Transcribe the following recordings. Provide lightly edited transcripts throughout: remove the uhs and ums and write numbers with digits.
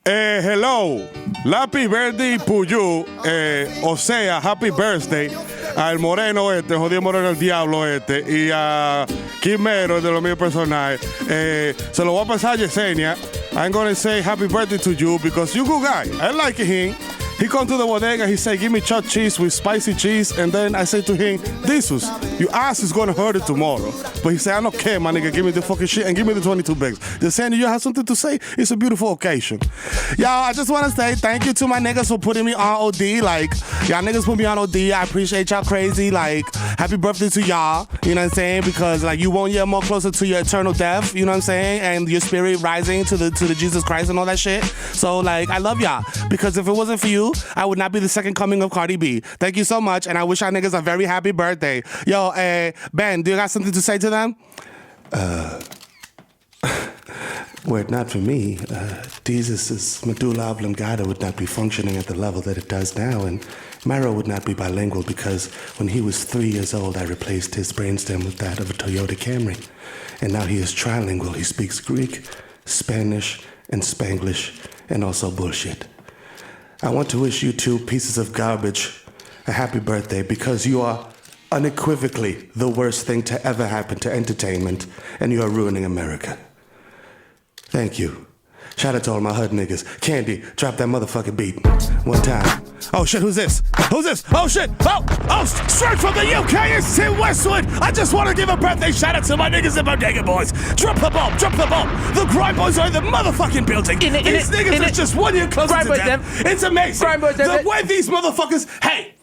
Hello, happy birthday Puyu, o sea, happy birthday al moreno jodido moreno el diablo y a Kim Mero de lo mío personal. Se lo voy a pasar a Yesenia. I'm gonna say happy birthday to you because you good guy. I like him. He come to the bodega, he say, give me chopped cheese with spicy cheese, and then I say to him, Desus, your ass is gonna hurt it tomorrow. But he say, I don't care, my nigga, give me the fucking shit and give me the 22 bags. Just saying, you have something to say? It's a beautiful occasion. Y'all, I just wanna say thank you to my niggas for putting me on OD. Like, y'all niggas put me on OD. I appreciate y'all crazy. Like, happy birthday to y'all, you know what I'm saying? Because, like, you 1 year more closer to your eternal death, you know what I'm saying? And your spirit rising to the Jesus Christ and all that shit. So, like, I love y'all. Because if it wasn't for you, I would not be the second coming of Cardi B. Thank you so much, and I wish y'all niggas a very happy birthday. Yo, Ben, do you got something to say to them? Were it not for me, Desus' medulla oblongata would not be functioning at the level that it does now, and Mero would not be bilingual because when he was 3 years old, I replaced his brainstem with that of a Toyota Camry. And now he is trilingual. He speaks Greek, Spanish, and Spanglish, and also bullshit. I want to wish you two pieces of garbage a happy birthday because you are unequivocally the worst thing to ever happen to entertainment, and you are ruining America. Thank you. Shout out to all my hood niggas. Candy, drop that motherfucking beat. One time. Oh shit, who's this? Who's this? Oh shit! Oh, straight from the UK, it's Tim Westwood. I just want to give a birthday shout out to my niggas at Bodega Boys. Drop the bomb, drop the bomb. The Grind Boys are in the motherfucking building. These niggas are just 1 year closer to death. It's amazing. The way these motherfuckers, hey!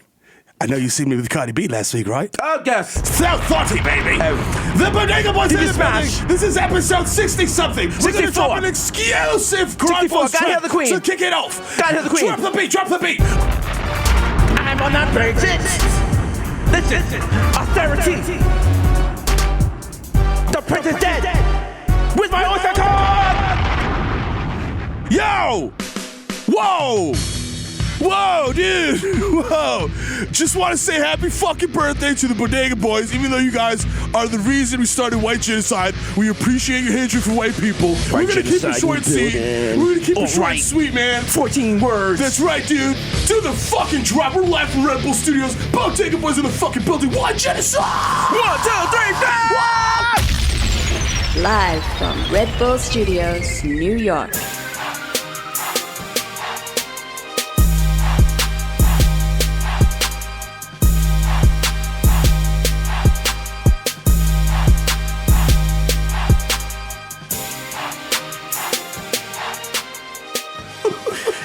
I know you seen me with Cardi B last week, right? Oh, yes. South 40, baby. The Bodega Boys in the building. This is episode 60-something. We're going to drop an exclusive Grind Boys track to kick it off. Gotta hear the queen. Drop the beat, drop the beat. I'm on that Brexit. Listen, austerity. The prince is dead. With my oyster card. Yo! Whoa! Whoa, dude! Whoa! Just want to say happy fucking birthday to the Bodega Boys, even though you guys are the reason we started white genocide. We appreciate your hatred for white people. We're gonna keep it short and sweet. We're gonna keep it short and sweet, man. 14 words. That's right, dude. Do the fucking drop. We're live from Red Bull Studios. Bodega Boys in the fucking building. White genocide! 1, 2, 3, 4! Live from Red Bull Studios, New York.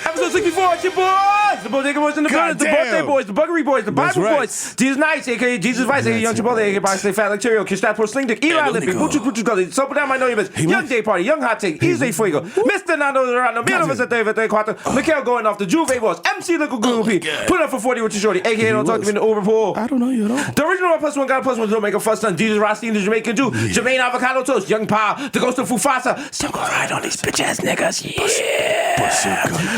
Episode 64, it's your boys! The Bodega Boys in the building, the Birthday Boys, the Buggery Boys, the Bible Boys, Jesus Nights, aka Jesus Vice, aka Young Chipotle, aka Box Stay Fat Lecturio, Kish That Pro Sling Dick, Eli Lipping, Buchu Gully, Soap Down My Know Your Business, Young Day Party, Young Hot Take, Easy Fuego, Mr. Nando Dorano, Mero Vete, Mikhail going off the Juve Boss, MC Little Goofy, Put Up for 40 with your shorty, aka Don't Talk to Me in the Overpool. I don't know you at all. The original +1 got a +1, don't make a fuss done. Jesus Rothstein, the Jamaican Jew, Jermaine Avocado Toast, Young Pa, the Ghost of Fufasa, still gonna ride on these bitch ass niggas, yeah.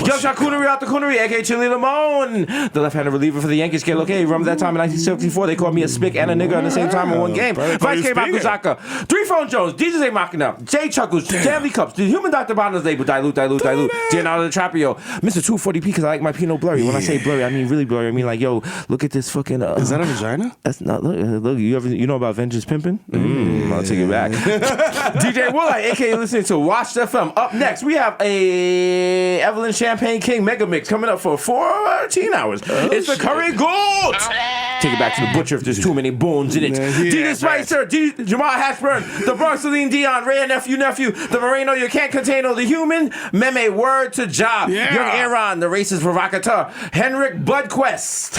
Young Charcuterie out the Coonery, aka Chili Limon, the left-handed reliever for the Yankees. Okay, remember that time in 1974? They called me a spick and a nigga at the same time in one game. Vice K. Makuzaka, 3 Phone Jones, DJ A Machina, Jay Chuckles, Stanley Cups, the Human Dr. Bonner's label, dilute, Leonardo DiCaprio, Mr. 240p because I like my Pinot blurry. When I say blurry, I mean really blurry. I mean like, yo, look at this fucking. Is that a vagina? That's not. Look, you know about Vengeance Pimpin'? I'll take it back. DJ Woolite, aka listening to Watch FM. Up next, we have a Evelyn Champagne King Mega Mix coming up for 14 hours. It's the Curry Gold. Take it back to the butcher if there's too many bones in it. DJ Spicer, Jamal Hashburn, the Bronx Celine Dion, Ray Nephew, the Moreno, you can't contain the human, Meme, word to job, Young Aaron, the racist provocateur, Henrik Budquest,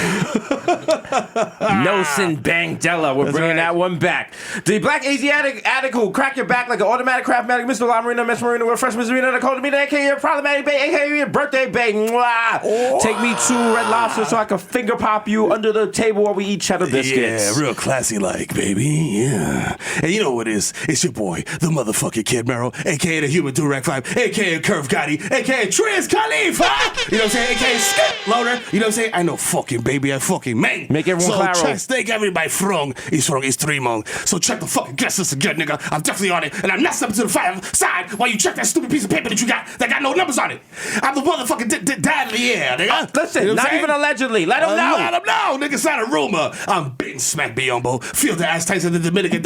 Nelson Bangdella, we're bringing that one back. The Black Asiatic addict who crack your back like an automatic craftmatic, Mr. La Marina, Miss Marina, with fresh Miss Marina, the Cold Meter, aka your problematic bae, aka your birthday bae. Mwah. Take me to Red Lobster so I can finger pop you under the table while we eat cheddar biscuits. Yeah, real classy like, baby. Yeah. And you know what it is? It's your boy, the motherfucking Kid Mero, a.k.a. the Human Durag 5, a.k.a. Curve Gotti, a.k.a. Triz Khalifa. You know what I'm saying? A.k.a. Skip Loader. You know what I'm saying? I know fucking, baby. I fucking man. Make everyone so claro. So check everybody from is 3 months. So check the fucking guest list again, nigga. I'm definitely on it. And I'm not stepping to the side while you check that stupid piece of paper that you got that got no numbers on it. I'm the motherfucking dad of the year, nigga. Listen, you know not even allegedly. Let him know. Let him know, nigga. It's not a rumor. I'm bitten smack Biombo. Feel the ass tights of the Dominican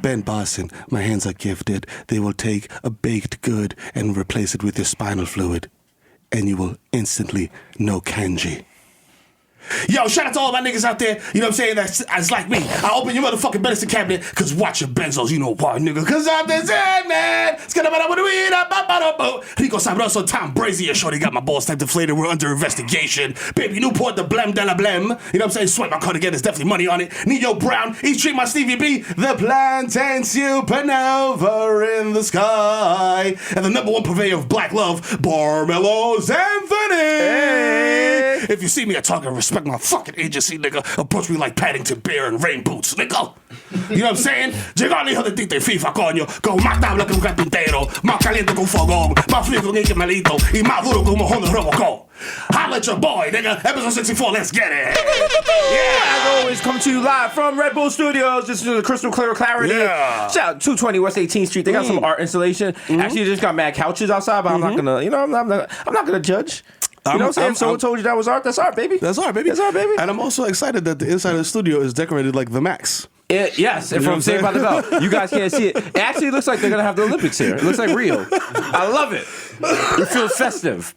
Ben Boston, my hands are gifted. They will take a baked good and replace it with your spinal fluid. And you will instantly know kanji. Yo, shout out to all my niggas out there, you know what I'm saying, that's like me. I open your motherfucking medicine cabinet, cause watch your benzos, you know why, nigga. Cause I'm the Zen man. It's gonna be with weed. Rico Sabroso, Tom Brazier, shorty got my balls type deflated. We're under investigation. Baby Newport, the blem de la blem. You know what I'm saying? Swipe my card again, there's definitely money on it. Neo Brown, East Street, my Stevie B. The plantain supernova in the sky. And the #1 purveyor of black love, Barmelos Anthony. Hey. If you see me, I talk and respect my fucking agency, nigga. Approach me like Paddington Bear and rain boots, nigga. You know what I'm saying? Llegar al hijo de Tito y FIFA, coño. Con más tabla que un carpintero. Más caliente que un fogón. Más frío que un Inca malito. Y más duro que un mojón de Robocop. Holla at your boy, nigga. Episode 64, let's get it. Yeah, as always, coming to you live from Red Bull Studios. This is the crystal clear clarity. Yeah. Shout out 220 West 18th Street. They got some art installation. Actually, they just got mad couches outside, but I'm not gonna, you know, I'm not gonna judge. You know what I'm saying? If someone told you that was art, that's art, baby. That's art, baby. That's art, baby. And I'm also excited that the inside of the studio is decorated like the Max. Yes, and from Saved by the Bell. You guys can't see it. It actually looks like they're going to have the Olympics here. It looks like Rio. I love it. It feels festive.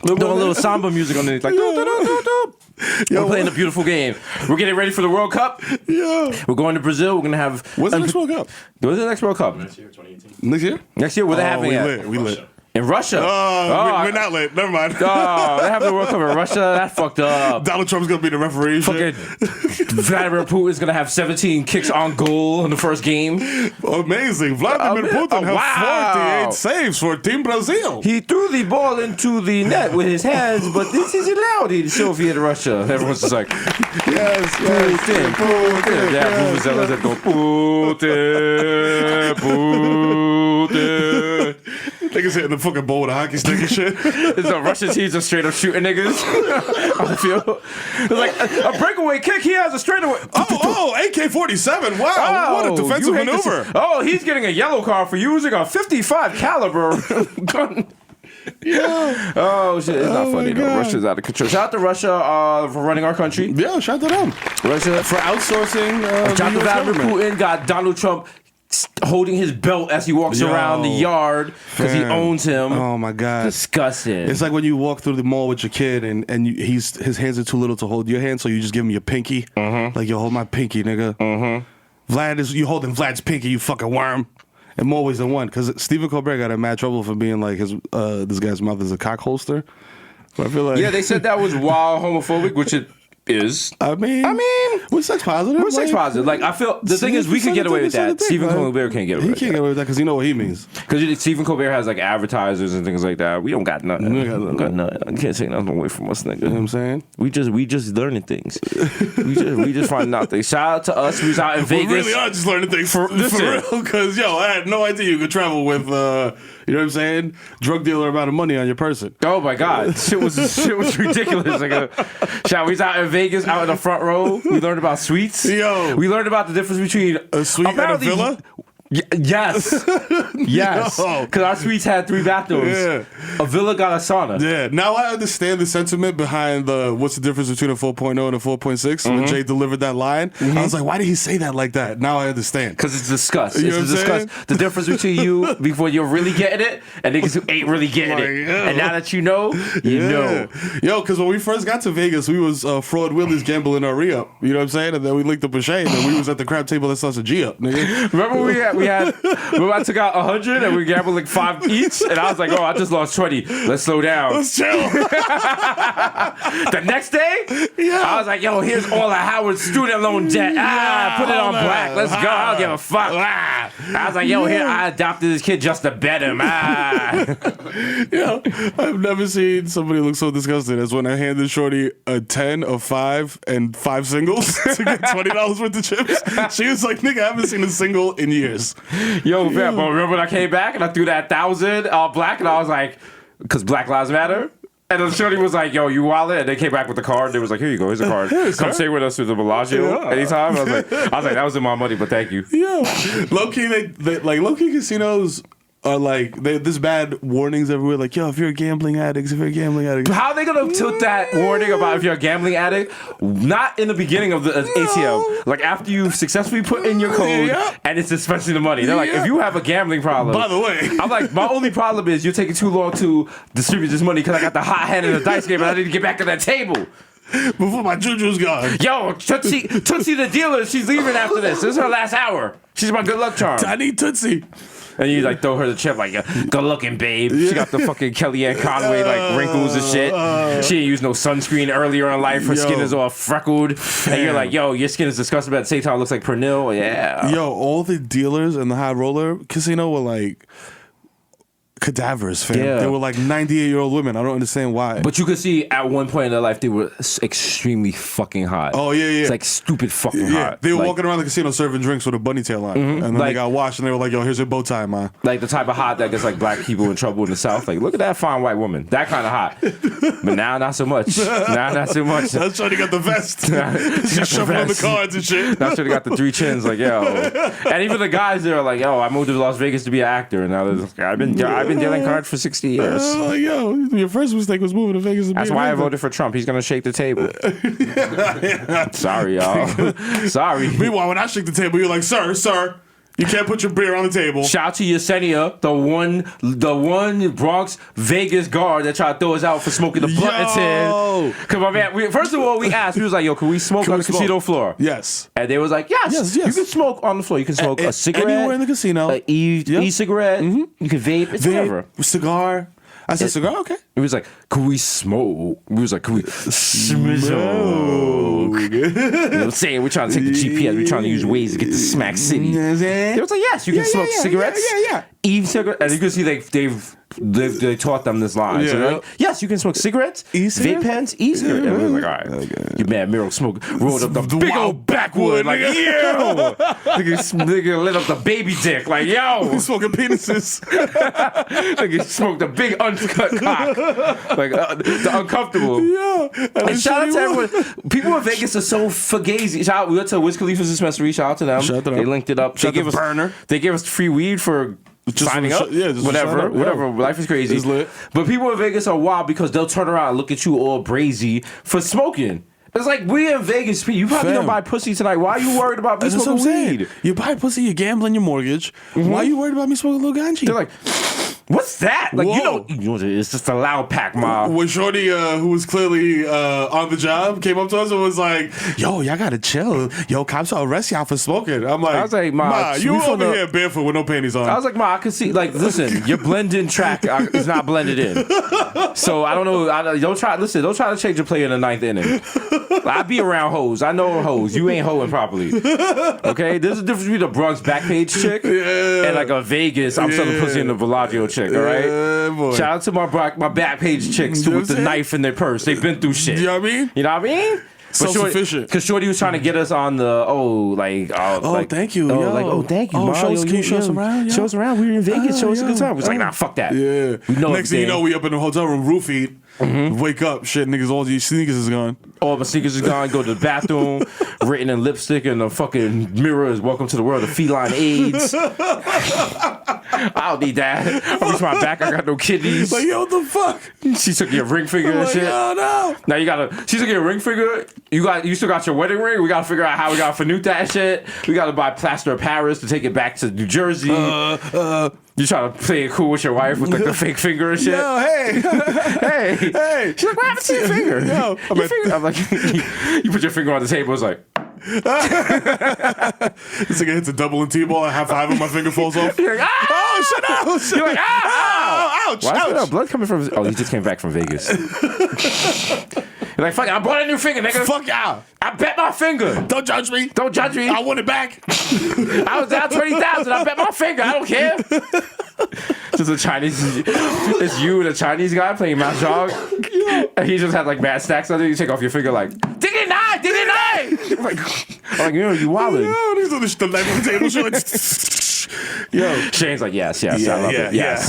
Doing a little samba music underneath. Like, We're playing a beautiful game. We're getting ready for the World Cup. Yeah. We're going to Brazil. We're going to have... When's the next World Cup? When's the next World Cup? Next year, 2018. Next year? Next year, where they having it? We lit. In Russia. We're not lit. Never mind. Oh, they have the World Cup in Russia. That fucked up. Donald Trump's going to be the referee. Fucking Vladimir Putin's going to have 17 kicks on goal in the first game. Amazing. Vladimir Putin has 48 saves for Team Brazil. He threw the ball into the net with his hands, but this is allowed in Soviet Russia. Everyone's just like, yes, Putin, Putin. Yeah, Vuvuzelas that go, Putin, Putin. Niggas hitting the fucking ball with a hockey stick and shit. The Russian teams are straight up shooting niggas on the field. It's like a breakaway kick. He has a straightaway. AK-47. Wow, what a defensive maneuver. He's getting a yellow card for using a 55 caliber gun. Yeah. Oh shit, it's not funny though. Russia's out of control. Shout out to Russia for running our country. Yeah, shout out to them. Russia for outsourcing. Shout out to Vladimir Putin. Got Donald Trump holding his belt as he walks around the yard because he owns him. Oh my god, disgusting. It's like when you walk through the mall with your kid and his hands are too little to hold your hand, so you just give him your pinky. Like, yo, hold my pinky, nigga. You holding Vlad's pinky, you fucking worm. And more ways than one, because Stephen Colbert got in mad trouble for being like this guy's mouth is a cock holster. But I feel like they said that was wild homophobic, which it is. I mean, we're sex positive. We're sex positive. Like, I feel the thing is we could get away with that. Stephen Colbert can't get away with that. He can't get away with that because you know what he means. Because Stephen Colbert has like advertisers and things like that. We don't got nothing. We got nothing. You can't take nothing away from us, nigga. You know what I'm saying? We just learning things. we just finding out things. Shout out to us. We was out in Vegas. We really are just learning things for real. Because I had no idea you could travel with you know what I'm saying? Drug dealer amount of money on your person. Oh my god, shit was ridiculous. Like we was out in Vegas, out in the front row. We learned about suites. Yo, we learned about the difference between a suite and a villa. Yes. Because our suites had 3 bathrooms. Yeah. A villa got a sauna. Yeah. Now I understand the sentiment behind what's the difference between a 4.0 and a 4.6 when Jay delivered that line. I was like, why did he say that like that? Now I understand. Because it's disgust. It's a disgust. The difference between you before you're really getting it and niggas who ain't really getting it. Yeah. And now that you know, you know. Yo, because when we first got to Vegas, we was Fraud Willie's gambling our re-up. You know what I'm saying? And then we linked up with Shane and we was at the crab table that starts a G up, nigga. Remember we I took out 100 and we gambled like 5 each, and I was like, oh, I just lost 20. Let's slow down. Let's chill. The next day, I was like, yo, here's all of Howard's student loan debt. Put it on black. Let's go. I don't give a fuck. I was like, yo, here, I adopted this kid just to bet him. Yo, I've never seen somebody look so disgusted as when I handed Shorty a 10, a 5, and 5 singles to get $20 worth of chips. She was like, nigga, I haven't seen a single in years. Yo, man, but remember when I came back and I threw that 1,000 all black, and I was like, because Black Lives Matter? And then Shorty was like, yo, you wallet? And they came back with the card. They was like, here you go, here's a card. Come stay with us through the Bellagio anytime. I was like, that wasn't my money, but thank you. Yo, low-key, low-key casinos are like, there's bad warnings everywhere. Like, yo, if you're a gambling addict, How are they going to tilt that warning about if you're a gambling addict? Not in the beginning of the ATM. Like, after you've successfully put in your code and it's dispensing the money. They're like, if you have a gambling problem. By the way. I'm like, my only problem is you're taking too long to distribute this money because I got the hot hand in the dice game and I need to get back to that table. Before my juju's gone. Yo, Tootsie the dealer, she's leaving after this. This is her last hour. She's my good luck charm. I need Tootsie. And you like throw her the chip like, good looking, babe. She got the fucking Kellyanne Conway like wrinkles and shit. She didn't use no sunscreen earlier in life. Her skin is all freckled. And you're like, yo, your skin is disgusting, but at the same time it looks like Pernil. Yeah. Yo, all the dealers in the high roller casino were like cadavers, fam. Yeah. They were like 98-year-old women. I don't understand why. But you could see at one point in their life they were extremely fucking hot. Oh, yeah. It's like stupid fucking hot. They were like, walking around the casino serving drinks with a bunny tail on. And then they got washed and they were like, yo, here's your bow tie, man. Like the type of hot that gets like black people in trouble in the South. Like, look at that fine white woman. That kind of hot. But now, not so much. That's trying to get the vest. She's shuffling the cards and shit. Now she got the 3 chins. Like, yo. And even the guys there are like, yo, I moved to Las Vegas to be an actor. And now they're like, I've been dealing cards for 60 years. Like, yo, your first mistake was moving to Vegas to That's be why I an actor. voted for Trump. He's going to shake the table. Sorry, y'all. Sorry. Meanwhile, when I shake the table, you're like, sir, you can't put your beer on the table. Shout out to Yesenia, the one Bronx Vegas guard that tried to throw us out for smoking the blunt and tin. Cause my man, first of all, we asked, we was like, yo, can we smoke on the casino floor? Yes. And they was like, yes. You can smoke on the floor. You can smoke a cigarette. Anywhere in the casino. An e-cigarette. You can vape. It's whatever. Cigar. I said cigar, okay. It was like, can we smoke? We was like, can we smoke? You know what I'm saying? We're trying to take the GPS. We're trying to use ways to get to Smack City. They was like, yes, you can smoke cigarettes. E-cigarette. And you can see they taught them this line. So they're like, yes, you can smoke cigarettes, vape pens, e-cigarettes. And we was like, all right. Your man Mero rolled up the big old backwood. Like, yo. Nigga lit up the baby dick. Like, yo. He's smoking penises. Nigga smoked a big uncut cock. Like, the uncomfortable. Yeah. And shout out to everyone. People in Vegas are so fugazi. Shout out, we went to Wiz Khalifa's dispensary. Shout out to them. They linked it up. Shout out to Burner. They gave us free weed for signing up. Just whatever. Life is crazy. It's lit. But people in Vegas are wild because they'll turn around and look at you all brazy for smoking. It's like, we in Vegas, you probably gonna buy pussy tonight. Why are you worried about me smoking weed? You buy pussy, you gambling your mortgage. Why are you worried about me smoking a little ganji? They're like, what's that? Like, you know, it's just a loud pack, ma. When Shorty, who was clearly on the job, came up to us and was like, yo, y'all gotta chill. Yo, cops will arrest y'all for smoking. I'm like, I was like, Ma, you over here barefoot with no panties on. I was like, Ma, I can see, like, listen, your blend-in track is not blended in. So I don't know. Don't try to change your play in the 9th inning. I be around hoes. I know hoes. You ain't hoeing properly. Okay? There's a difference between a Bronx Backpage chick and like a Vegas, I'm selling pussy in the Bellagio chick, all right? Boy. Shout out to my Backpage chicks with the knife in their purse. They've been through shit. You know what I mean? You know what I mean? Self-sufficient. Because Shorty was trying to get us on the, thank you. Thank you, Ma. show us around. Show us around. We were in Vegas. Show us a good time. It's like, nah, fuck that. Yeah. We know Next thing you know, we up in the hotel room, roofied. Wake up, shit, niggas, all your sneakers is gone. All my sneakers is gone. Go to the bathroom, written in lipstick, and the fucking mirror is "Welcome to the world of feline AIDS." I don't need that. I reach my back. I got no kidneys. Like, yo, what the fuck? She took your ring finger and shit. Oh no. Now you gotta. She took your ring finger. You still got your wedding ring. We gotta figure out how we gotta finute that shit. We gotta buy plaster of Paris to take it back to New Jersey. You trying to play it cool with your wife with like the fake finger and shit? Yo, hey. Hey. She's like, what happened to your finger? Yo, I'm like, you put your finger on the table. It's like, This nigga hits a double and T-ball, and half five of my finger falls off. You're like, ah! Oh, shut up! You're like, ah! Ouch! Why is Ouch! there blood coming from? Oh, he just came back from Vegas. You're like, fuck it, I bought a new finger, nigga. Fuck y'all! I bet my finger. Don't judge me. Don't judge me. I want it back. I was down 20,000. I bet my finger. I don't care. Just a Chinese. It's you and a Chinese guy playing mahjong, and he just had like mad stacks on it. You take off your finger like, dig it nine. I'm like, you know, you wildin'. Yo, he's on the knife on the table. Yo, Shane's like, yes, I love it. Yes.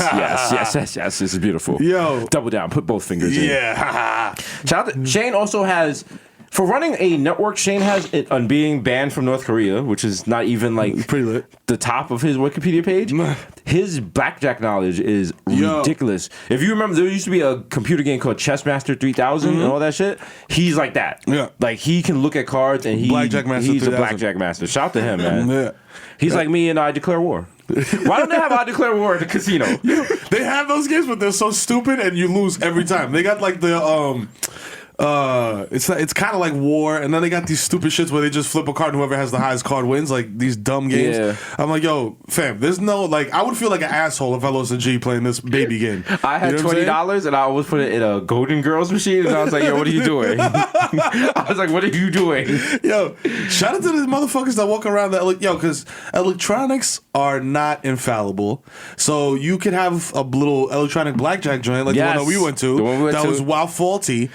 This is beautiful. Yo, double down. Put both fingers in. Yeah. Shout out to, Shane also has. For running a network, Shane has it on being banned from North Korea, which is not even like pretty lit. The top of his Wikipedia page. His blackjack knowledge is ridiculous. If you remember, there used to be a computer game called Chessmaster 3000 and all that shit. He's like that. Yeah. Like he can look at cards and he's a blackjack master. Shout out to him, man. Yeah. He's like me and I Declare War. Why don't they have I Declare War at the casino? They have those games, but they're so stupid and you lose every time. They got like the it's kind of like war, and then they got these stupid shits where they just flip a card and whoever has the highest card wins, like these dumb games. Yeah. I'm like, yo, fam, there's no, like, I would feel like an asshole if I lost a G playing this baby game. I had $20 and I always put it in a Golden Girls machine, and I was like, yo, what are you doing? I was like, what are you doing? Yo, shout out to the motherfuckers that walk around that, because electronics are not infallible. So you could have a little electronic blackjack joint like the one that we went to that was wild faulty.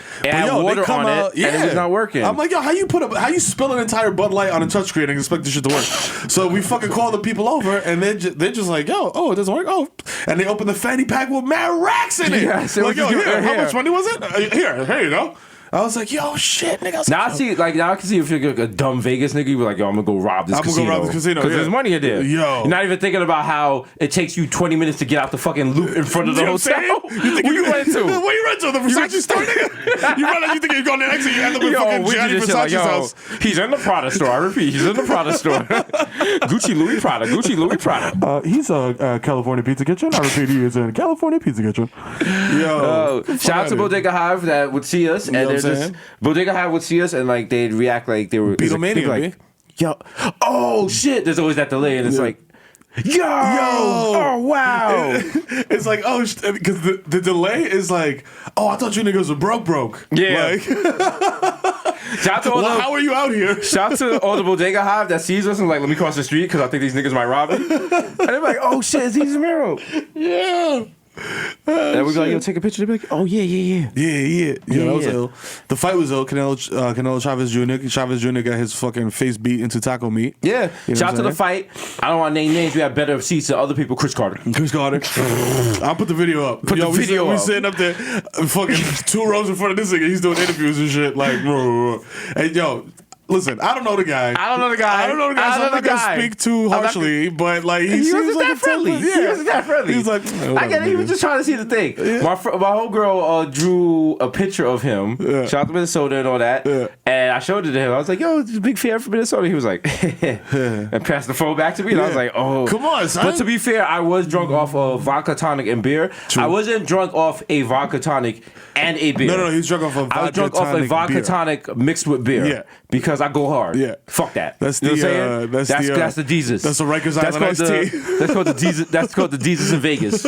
But water on it, and it was not working. I'm like, yo, how you spill an entire Bud Light on a touchscreen and expect this shit to work? So we fucking call the people over, and they're just like, yo, it doesn't work. Oh, and they open the fanny pack with mad racks in it. Yes, like, yo, here, how much money was it? Here you go. I was like, yo, shit, nigga. Now I can see if you're a dumb Vegas nigga, you're like, yo, I'm gonna go rob this casino. Because there's money in there. Yo. You're not even thinking about how it takes you 20 minutes to get out the fucking loop in front of the hotel. Where you run to? Where you run to? The Versace store, nigga? You run out, you think you're going to exit, you end up in fucking Gianni Versace's house. He's in the Prada store. I repeat, he's in the Prada store. Gucci Louis Prada. He's a California Pizza Kitchen. I repeat, he is in California Pizza Kitchen. Yo. Shout out to Bodega Hive that would see us, and they're just Bodega Hive would see us, and like they'd react like they were Beatlemania, like, yo, oh shit. There's always that delay, and it's like, yo, oh wow. It's like, oh, because the delay is like, oh, I thought you niggas were broke. Yeah. Like, shout out to all how are you out here? Shout out to all the Bodega Hive that sees us and like, let me cross the street because I think these niggas might rob me. And they're like, oh shit, it's Desus Mero. Yeah. And we go, yo, take a picture. They're like, oh yeah. Yeah. That was ill. The fight was ill. Canelo Chavez Jr. Chavez Jr. got his fucking face beat into taco meat. Yeah. You know shout out to the fight. I don't want to name names. We have better seats than other people. Chris Carter. I'll put the video up. We sitting up there, fucking 2 rows in front of this nigga. He's doing interviews and shit. Like, hey, yo. Listen, I don't know the guy. I don't know the guy. So I'm not gonna speak too harshly, but like he seems wasn't like that friendly. Yeah. He wasn't that friendly. He's like, I get it. He was just trying to see the thing. Yeah. My homegirl drew a picture of him. Yeah. Shout out to Minnesota and all that. Yeah. And I showed it to him. I was like, yo, it's a big fan from Minnesota. He was like, and passed the phone back to me. And I was like, oh, come on, son. But to be fair, I was drunk off of vodka tonic and beer. True. I wasn't drunk off a vodka tonic and a beer. No, he's drunk off a vodka tonic. I was drunk off a vodka tonic mixed with beer. Yeah. Because I go hard. Yeah. Fuck that. That's you know the what I'm saying? That's the Desus. That's the Rikers Island iced tea. That's called the Desus. That's called the Desus in Vegas.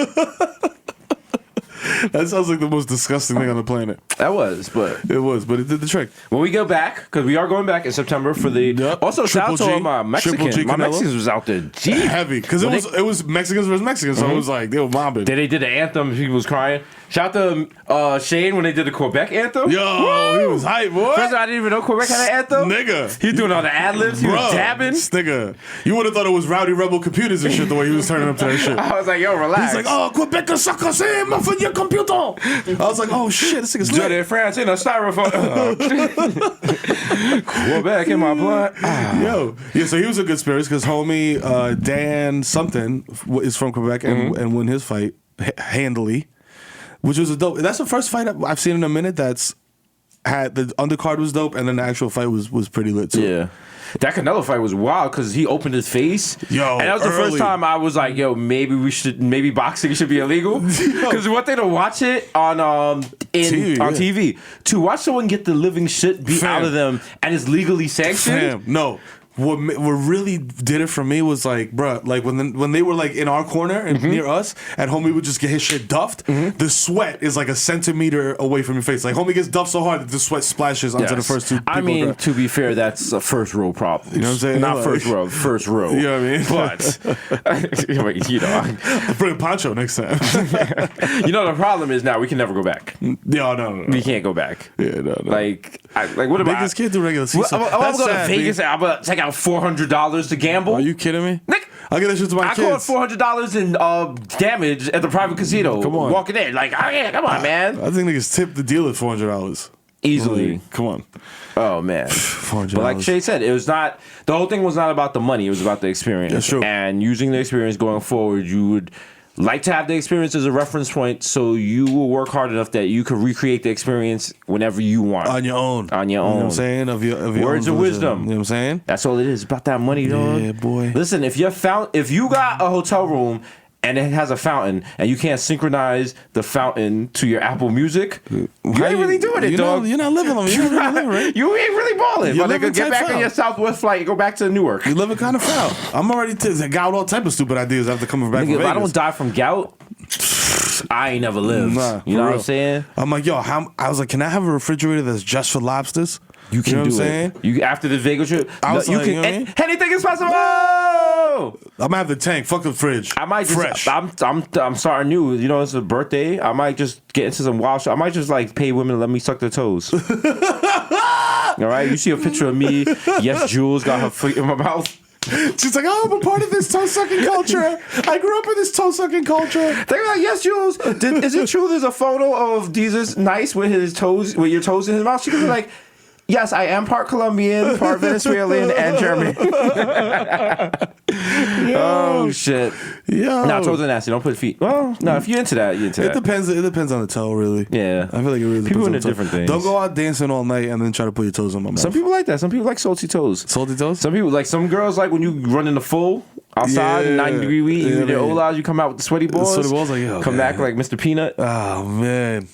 That sounds like the most disgusting thing on the planet. That was, but it did the trick. When we go back, because we are going back in September for the also shout out to all my Mexicans. My Mexicans was out there deep, heavy, because it was Mexicans versus Mexicans, so it was like they were mobbing. Then they did the anthem. People was crying. Shout out to Shane when they did the Quebec anthem. Yo, woo! He was hype, boy. First of all, I didn't even know Quebec had an anthem. Nigga. He doing all the ad-libs. He was dabbing. Nigga. You would have thought it was Rowdy Rebel computers and shit the way he was turning up to that shit. I was like, yo, relax. He's like, oh, Quebec sucker, say my for your computer. I was like, oh shit, this nigga's lit. Johnny France in a styrofoam. Quebec in my blood. Yo. Yeah, so he was a good spirit because homie Dan something is from Quebec and won his fight handily. Which was a dope. That's the first fight I've seen in a minute that's had the undercard was dope, and then the actual fight was pretty lit too. Yeah. That Canelo fight was wild because he opened his face. Yo, and that was the first time I was like, yo, maybe boxing should be illegal. Because one thing to watch it on TV. To watch someone get the living shit beat out of them and it's legally sanctioned. No. What really did it for me was like, bruh, like when they were like in our corner and near us, and homie would just get his shit duffed. The sweat is like a centimeter away from your face. Like homie gets duffed so hard that the sweat splashes onto the first two people. I mean, to be fair, that's a first row problem. You know what I'm saying? Not Like, first row. You know what I mean? But you know, I'll bring a poncho next time. you know the problem is now we can never go back. No. We can't go back. Yeah, no. Like what about? Niggas can't do regular season. I'm going to Vegas. I'm gonna take out $400 to gamble. Are you kidding me? Nick, I'll get that shit to my kids. I caught $400 in damage at the private casino. Come on. Walking in. Like, oh, yeah, come on, man. I think niggas tip the dealer $400. Easily. Like, come on. Oh, man. $400. But like Shay said, it was not, the whole thing was not about the money. It was about the experience. That's true. And using the experience going forward, you would like to have the experience as a reference point so you will work hard enough that you can recreate the experience whenever you want. On your own. On your own. You know what I'm saying? Of your Words own of version. wisdom. You know what I'm saying? That's all it is. About that money, dog. Yeah, boy. Listen, if you got a hotel room and it has a fountain and you can't synchronize the fountain to your Apple Music, you ain't really doing it, dog. You're not living on me. You're not living, right? You ain't really balling. You're But living get type back foul. on your Southwest flight and go back to Newark. You living kind of foul. I'm already got all type of stupid ideas after coming back Nigga, from if I Vegas. don't die from gout, I ain't never lived. Nah, you know for what I'm real. saying? I'm like, yo, I was like, can I have a refrigerator that's just for lobsters? You can know what do I'm saying? it. You after the Vegas trip, I was you like, can. you know what I mean? Anything is possible. I'm gonna have the tank. Fuck the fridge. I might just. Fresh. I'm starting new. You know, it's a birthday. I might just get into some wild shit. I might just like pay women to let me suck their toes. All right. You see a picture of me. Yes, Jules got her foot in my mouth. She's like, oh, I'm a part of this toe sucking culture. I grew up in this toe sucking culture. They're like, yes, Jules. Is it true? There's a photo of Desus nice with his toes, with your toes in his mouth. She could be like, yes, I am part Colombian, part Venezuelan, and German. Oh shit. Yo. No, toes are nasty. Don't put feet. Well, no, if you're into that, you're into It that. depends. It depends on the toe, really. Yeah. I feel like it really People depends on into the toe. different things. Don't go out dancing all night and then try to put your toes on my mouth. Some people like that. Some people like salty toes. Salty toes? Some people like some girls like when you run in the full outside, Yeah. 90-degree heat, Yeah, you their man. olas, you come out with the sweaty balls. Sweaty balls, like, yo, come man. back like Mr. Peanut. Oh, man.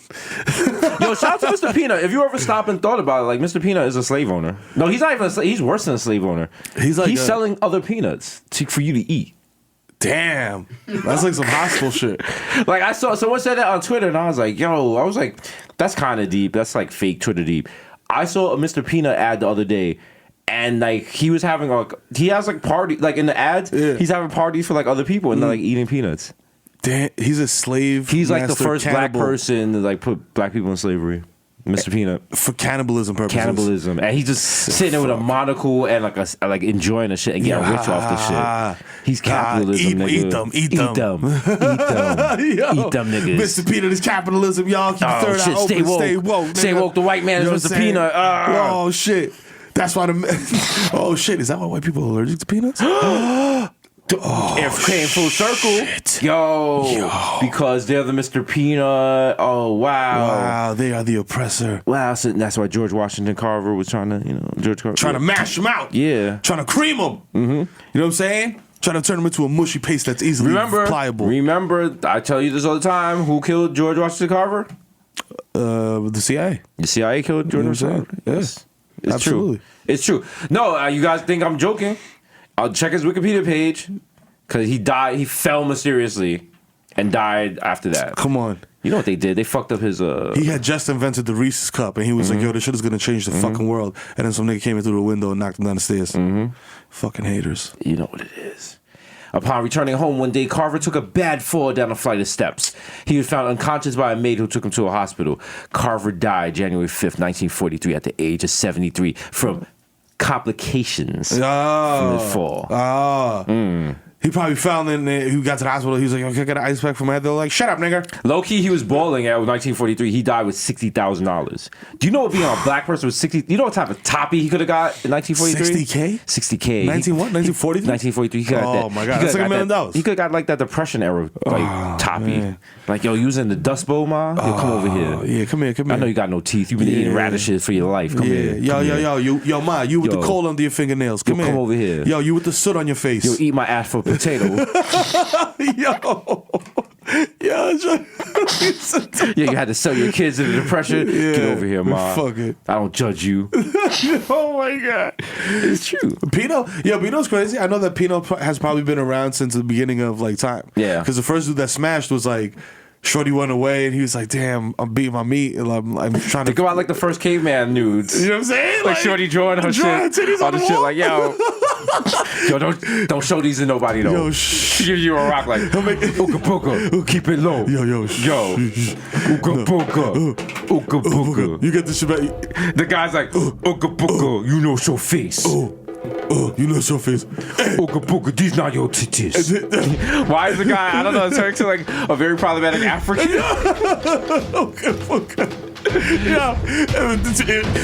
Yo, shout out to Mr. Peanut. If you ever stop and thought about it, like Mr. Peanut is a slave owner. No, he's not even a slave. He's worse than a slave owner. He's like selling other peanuts for you to eat. Damn. That's like some hospital shit. Like I saw someone said that on Twitter, and I was like, that's kind of deep. That's like fake Twitter deep. I saw a Mr. Peanut ad the other day, and like he was having he has like party like in the ads. Yeah. He's having parties for like other people, and they're like eating peanuts. Damn, he's a slave. He's like the master first black cannibal person to like put black people in slavery. Mr. Peanut. for cannibalism purposes. Cannibalism, and he's just sitting there with a monocle and like enjoying the shit and getting rich off the shit. He's capitalism, nigga. Eat them. eat them, Yo, eat them niggas. Mr. Peanut is capitalism, y'all. Keep the third eye open. Stay woke. Stay woke. Stay nigga. woke. The white man You know is what Mr. I'm saying? Peanut. Oh shit. That's why oh shit. Is that why white people are allergic to peanuts? It came full circle. Yo. Because they're the Mr. Peanut. Oh, wow. Wow, they are the oppressor. Wow. So that's why George Washington Carver was trying to, Trying to mash them out. Yeah. Trying to cream them. Mm-hmm. You know what I'm saying? Trying to turn them into a mushy paste that's easily pliable. Remember, I tell you this all the time. Who killed George Washington Carver? The CIA. The CIA killed George You know what I'm Washington saying? Carver. Yeah. Yes. It's Absolutely. true. It's true. No, you guys think I'm joking. I'll check his Wikipedia page because he died. He fell mysteriously and died after that. Come on. You know what they did? They fucked up his. He had just invented the Reese's cup, and he was like, "Yo, this shit is gonna change the fucking world." And then some nigga came in through the window and knocked him down the stairs. Fucking haters. You know what it is. Upon returning home one day, Carver took a bad fall down a flight of steps. He was found unconscious by a maid who took him to a hospital. Carver died January 5th, 1943, at the age of 73 from complications from his fall. He probably found in there, he got to the hospital. He was like, okay, I got an ice pack for my head. They're like, shut up, nigga. Low key, he was balling at 1943. He died with $60,000. Do you know what being a black person with 60? You know what type of toppy he could have got in 1943? 60K? 60K. 1943. 1943. He could have got Oh my God, that's like $1 million. He could have got like that Depression era toppy. Man. Like, yo, using the Dust Bowl, ma. Yo, come over here. Yeah, come here. I know you got no teeth. You've been eating radishes for your life. Come here. Yo, ma, you with the coal under your fingernails. Come here. Come over here. Yo, you with the soot on your face. Yo, eat my ass for a potato. Yo, Yeah, you had to sell your kids into depression. Yeah, Get over here, ma. fuck it. I don't judge you. Oh my God, It's true. Pino's crazy. I know that Pino has probably been around since the beginning of like time. Yeah, because the first dude that smashed was like. Shorty went away and he was like, damn, I'm beating my meat and I'm trying to think about like the first caveman nudes. You know what I'm saying? Like Shorty drawing her shit. Titties All on the the shit wall. like, yo, don't show these to nobody though. Yo, She gives you a rock like, ooka pooka, keep it low. Yo, ooka pooka, ooka pooka. You get the shit back. The guy's like, ooka pooka, you know show face. You know your face. Ooka pooka, these not your titties. Why is the guy, I don't know, turning to like a very problematic African? Okay. Yeah.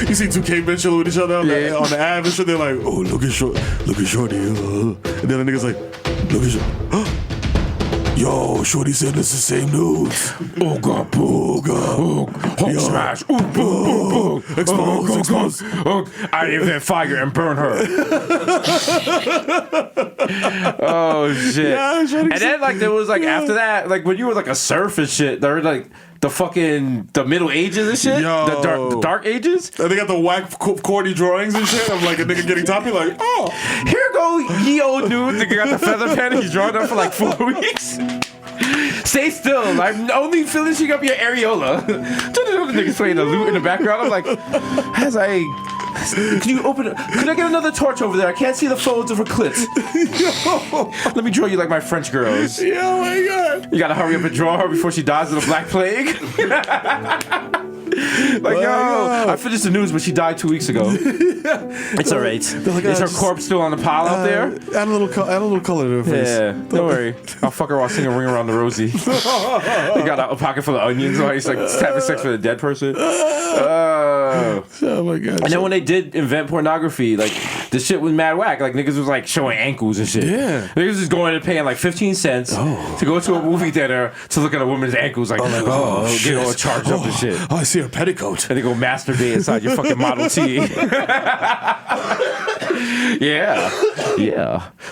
You see two cavemen chilling with each other on the app and shit. They're like, oh, look at Shorty. And then the nigga's like, look at Shorty. Yo, Shorty said it's the same news. Ooga pooga, Hulk smash, expose. I invent fire and burn her. Oh shit! Yeah, and then like there was like after that, like when you were like a surf and shit, there were like the Middle Ages and shit, the dark ages. And they got the whack corny drawings and shit of like a nigga getting toppy like, oh, here go ye old dude. Nigga got the feather pen. He's drawing up for like 4 weeks. Stay still. I'm only finishing up your areola. The niggas playing the lute in the background. I'm like, can you open it? Could I get another torch over there? I can't see the folds of her clit. Let me draw you like my French girls. yeah, oh my God. You gotta hurry up and draw her before she dies of the Black Plague. Like, yo, I finished the news, but she died 2 weeks ago. It's all right. Like, Is her corpse still on the pile out there? Add a little color to her face. Yeah, don't worry. I'll fuck her while singing Ring Around the Rosie. He got a pocket full of onions while he's like having sex with a dead person. Oh my God. And then when they did invent pornography, like the shit was mad whack. Like niggas was like showing ankles and shit. Yeah. Niggas was going and paying like 15 cents to go to a movie theater to look at a woman's ankles. Like, get all charged up and shit. Oh, I see her petticoat. And they go masturbate inside your fucking Model T. Yeah.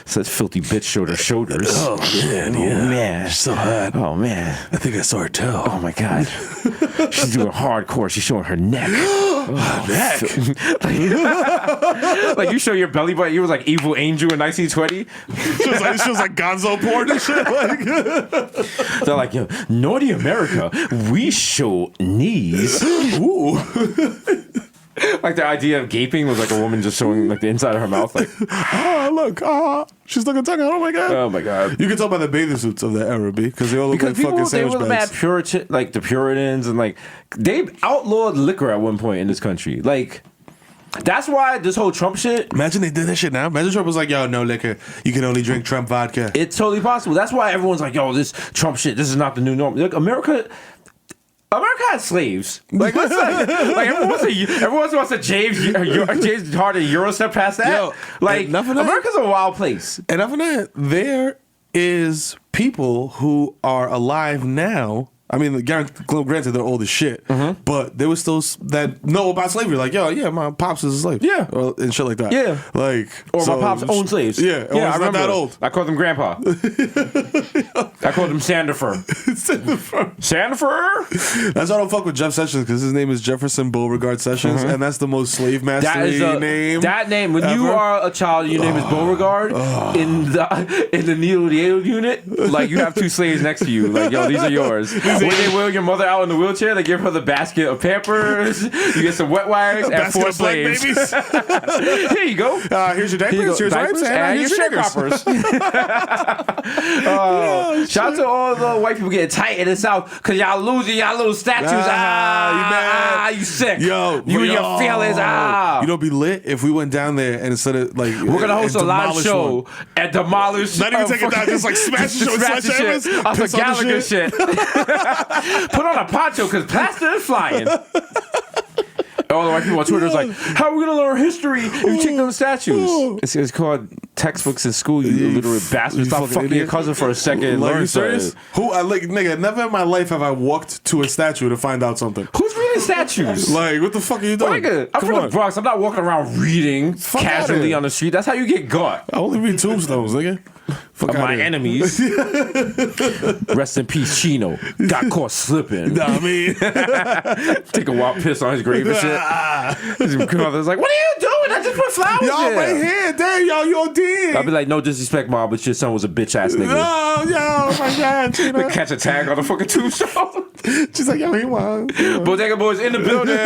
Such filthy bitch showed her shoulders. Oh man. So hot. Oh man. I think I saw her toe. Oh my God. She's doing hardcore. She's showing her neck. Neck. Like you show your belly button. You was like Evil Angel in 1920. She was like Gonzo porn and shit. Like. They're like, yo, Naughty America, we show knees. Ooh. Like the idea of gaping was like a woman just showing like the inside of her mouth. Like, Look, she's looking tongue out. Oh my God. oh my God. You can tell by the bathing suits of that era, because they all look like fucking they sandwich were bags. mad Puritan, like the Puritans, and like they outlawed liquor at one point in this country. Like that's why this whole Trump shit. Imagine they did that shit now. Imagine Trump was like, yo, no liquor. You can only drink Trump vodka. It's totally possible. That's why everyone's like, yo, this Trump shit. This is not the new norm. Like America had slaves. Like, let's like everyone wants to James Harden Eurostep past that. Yo, like, enough of that. America's a wild place. Enough of that. There is people who are alive now. I mean, granted, they're old as shit, but there was still that know about slavery. Like, yo, yeah, my pops is a slave. Yeah. And shit like that. Yeah. Like, Or my pops owned slaves. Yeah. Or I remember not that old. I called him Grandpa. I called him Sandifer. Sandifer? That's why I don't fuck with Jeff Sessions, because his name is Jefferson Beauregard Sessions, and that's the most slave mastery name. That name, when ever. you are a child, your name is Beauregard in the neonatal unit. Like you have 2 slaves next to you. Like, yo, these are yours. When they wheel your mother out in the wheelchair, they give her the basket of Pampers. You get some wet wires and 4 slaves. Here you go. Here's your diapers. Here's diapers, wipes, and your sugars. sharecroppers. Shout out to all the white people getting tight in the South because y'all losing y'all little statues. You mad? You sick. Yo, you and your feelings. You know, be lit if we went down there and instead of like We're gonna host a live show and demolish. Not even take it down, just like smash the show with sledgehammers. Off the piss on the Gallagher shit. Put on a poncho because plaster is flying. All the white people on Twitter is like, how are we going to learn history if you kick those statues? It's called textbooks in school, you illiterate bastard. Stop fucking your cousin for a second. Like, learn you serious? Nigga, never in my life have I walked to a statue to find out something. Who's reading statues? Like, what the fuck are you doing? Nigga, I'm from the Bronx. I'm not walking around reading casually on the street. That's how you get got. I only read tombstones, nigga. Fuck my enemies. Rest in peace, Chino. Got caught slipping. Nah, I mean, take a wild piss on his grave and shit. His mother's like, what are you doing? I just put flowers y'all there. right here. Damn, y'all, you're dead. I'll be like, no disrespect, mom, but your son was a bitch ass nigga. Oh my God, Chino. Catch a tag on the fucking tombstone. She's like, yo, he wants. Bodega Boys in the building.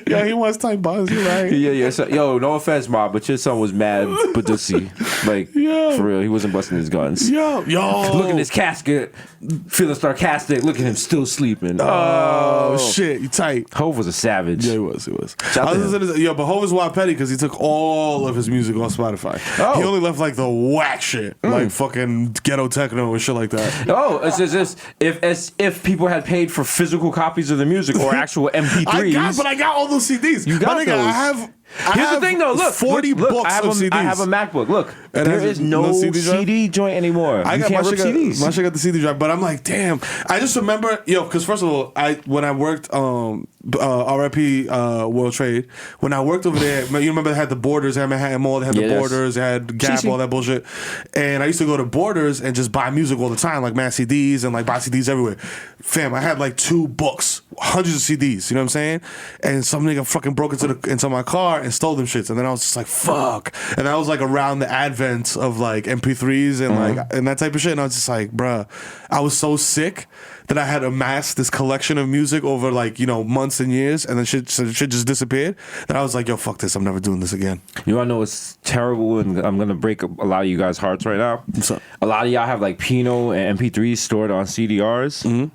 Yo, he wants tight buzz. You right? Yeah. So, yo, no offense, mom, but your son was mad badussy. Like, for real, he wasn't busting his guns. Yo. Look at his casket, feeling sarcastic. Look at him still sleeping. Oh shit, you tight. Hove was a savage. Yeah, he was. But Hove is wild petty because he took all of his music off Spotify. He only left like the whack shit, like fucking ghetto techno and shit like that. Oh, it's just if people had paid for physical copies of the music or actual MP3s. I got all those CDs. You got those. Here's the thing, though. Look, 40 books I have of CDs. I have a MacBook. Look, there is no CD joint anymore. I got can't rip CDs. My shit got the CD drive, but I'm like, damn. I just remember, because first of all, when I worked, RIP World Trade, when I worked over there, you remember they had the Borders, they had Manhattan Mall, they had the Borders, they had Gap, all that bullshit. And I used to go to Borders and just buy music all the time, like mad CDs and like buy CDs everywhere. Fam, I had like 2 books, hundreds of CDs, you know what I'm saying? And some nigga fucking broke into my car and stole them shits, and then I was just like, fuck. And that was like around the advent of like MP3s and like and that type of shit, and I was just like, bruh, I was so sick that I had amassed this collection of music over like, months and years, and then shit just disappeared. That I was like, yo, fuck this, I'm never doing this again. You wanna know what's terrible, and I'm gonna break a lot of you guys' hearts right now. What's up? A lot of y'all have like Pinot and MP3s stored on CDRs.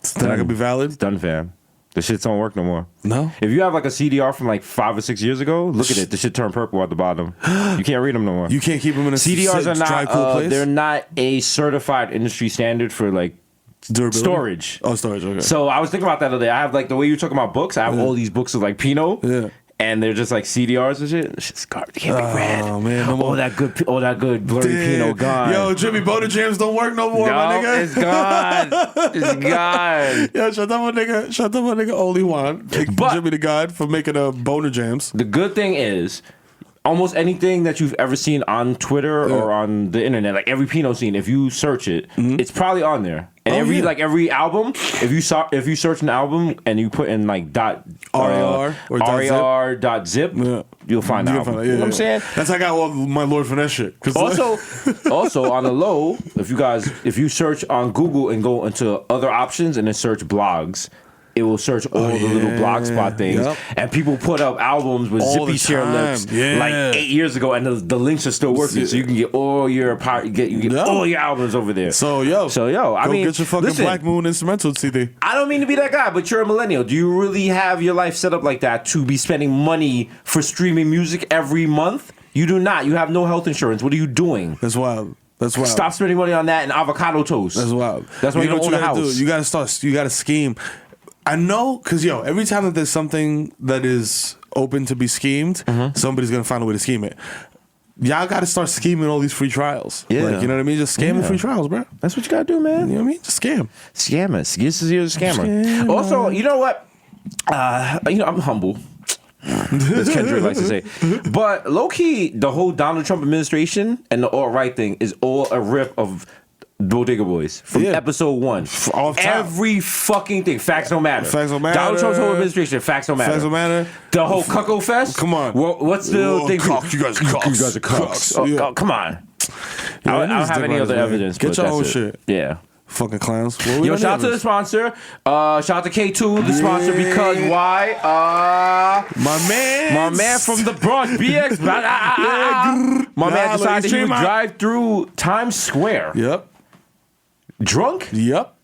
It's not gonna be valid. It's done, fam. The shits don't work no more. No? If you have like a CDR from like 5 or 6 years ago, look at it. The shit turned purple at the bottom. You can't read them no more. You can't keep them in a CDRs are dry, not. cool place? They're not a certified industry standard for like durability? Storage. Oh, storage. Okay. So I was thinking about that the other day. I have like the way you're talking about books. I have all these books of like Pinot. Yeah. And they're just like CDRs and shit. This shit's garbage. They can't be read. Oh man, no all that good blurry Pinot gone. Yo, Jimmy Boda Jams don't work no more, my nigga. It's gone. It's gone. Yo, shut up, my nigga. Shut up, my nigga. Only one. But Jimmy the God for making a Boner Jams. The good thing is, almost anything that you've ever seen on Twitter or on the internet, like every Pinot scene, if you search it, it's probably on there. And every album, if you search an album and you put in like RAR or .zip, you'll find the album. You know what I'm saying? That's how I got all my Lord Finesse shit. Also on the low, if you search on Google and go into other options and then search blogs, it will search all the little blog spot things, and people put up albums with all zippy share lips like 8 years ago, and the links are still working, so you can get all your all your albums over there. So I mean, get your fucking Black Moon instrumental CD. I don't mean to be that guy, but you're a millennial. Do you really have your life set up like that to be spending money for streaming music every month? You do not. You have no health insurance. What are you doing? That's wild. Stop spending money on that and avocado toast. That's wild. That's why you don't own a house. You gotta scheme. I know, because, every time that there's something that is open to be schemed, somebody's going to find a way to scheme it. Y'all got to start scheming all these free trials. Yeah. Like, you know what I mean? Just scamming free trials, bro. That's what you got to do, man. You know what I mean? Just scam. Scammers. This is your scammer. Also, you know what? I'm humble. As Kendrick likes to say. But low-key, the whole Donald Trump administration and the alt-right thing is all a rip of Bodega Boys from episode 1. Every fucking thing. Facts don't matter. Facts don't matter. Donald Trump's whole administration. Facts don't matter. Facts don't matter. The whole Cucko Fest. Come on. What's the thing? Cock. You guys are cocks. You guys are cocks. Oh, come on. I don't have any other evidence. Get your own shit. Yeah. Fucking clowns. Yo, shout out to the sponsor. Shout out to K2, the sponsor, because why? My man from the Bronx, BX. My man decided he would drive through Times Square. Yep. Drunk? Yep.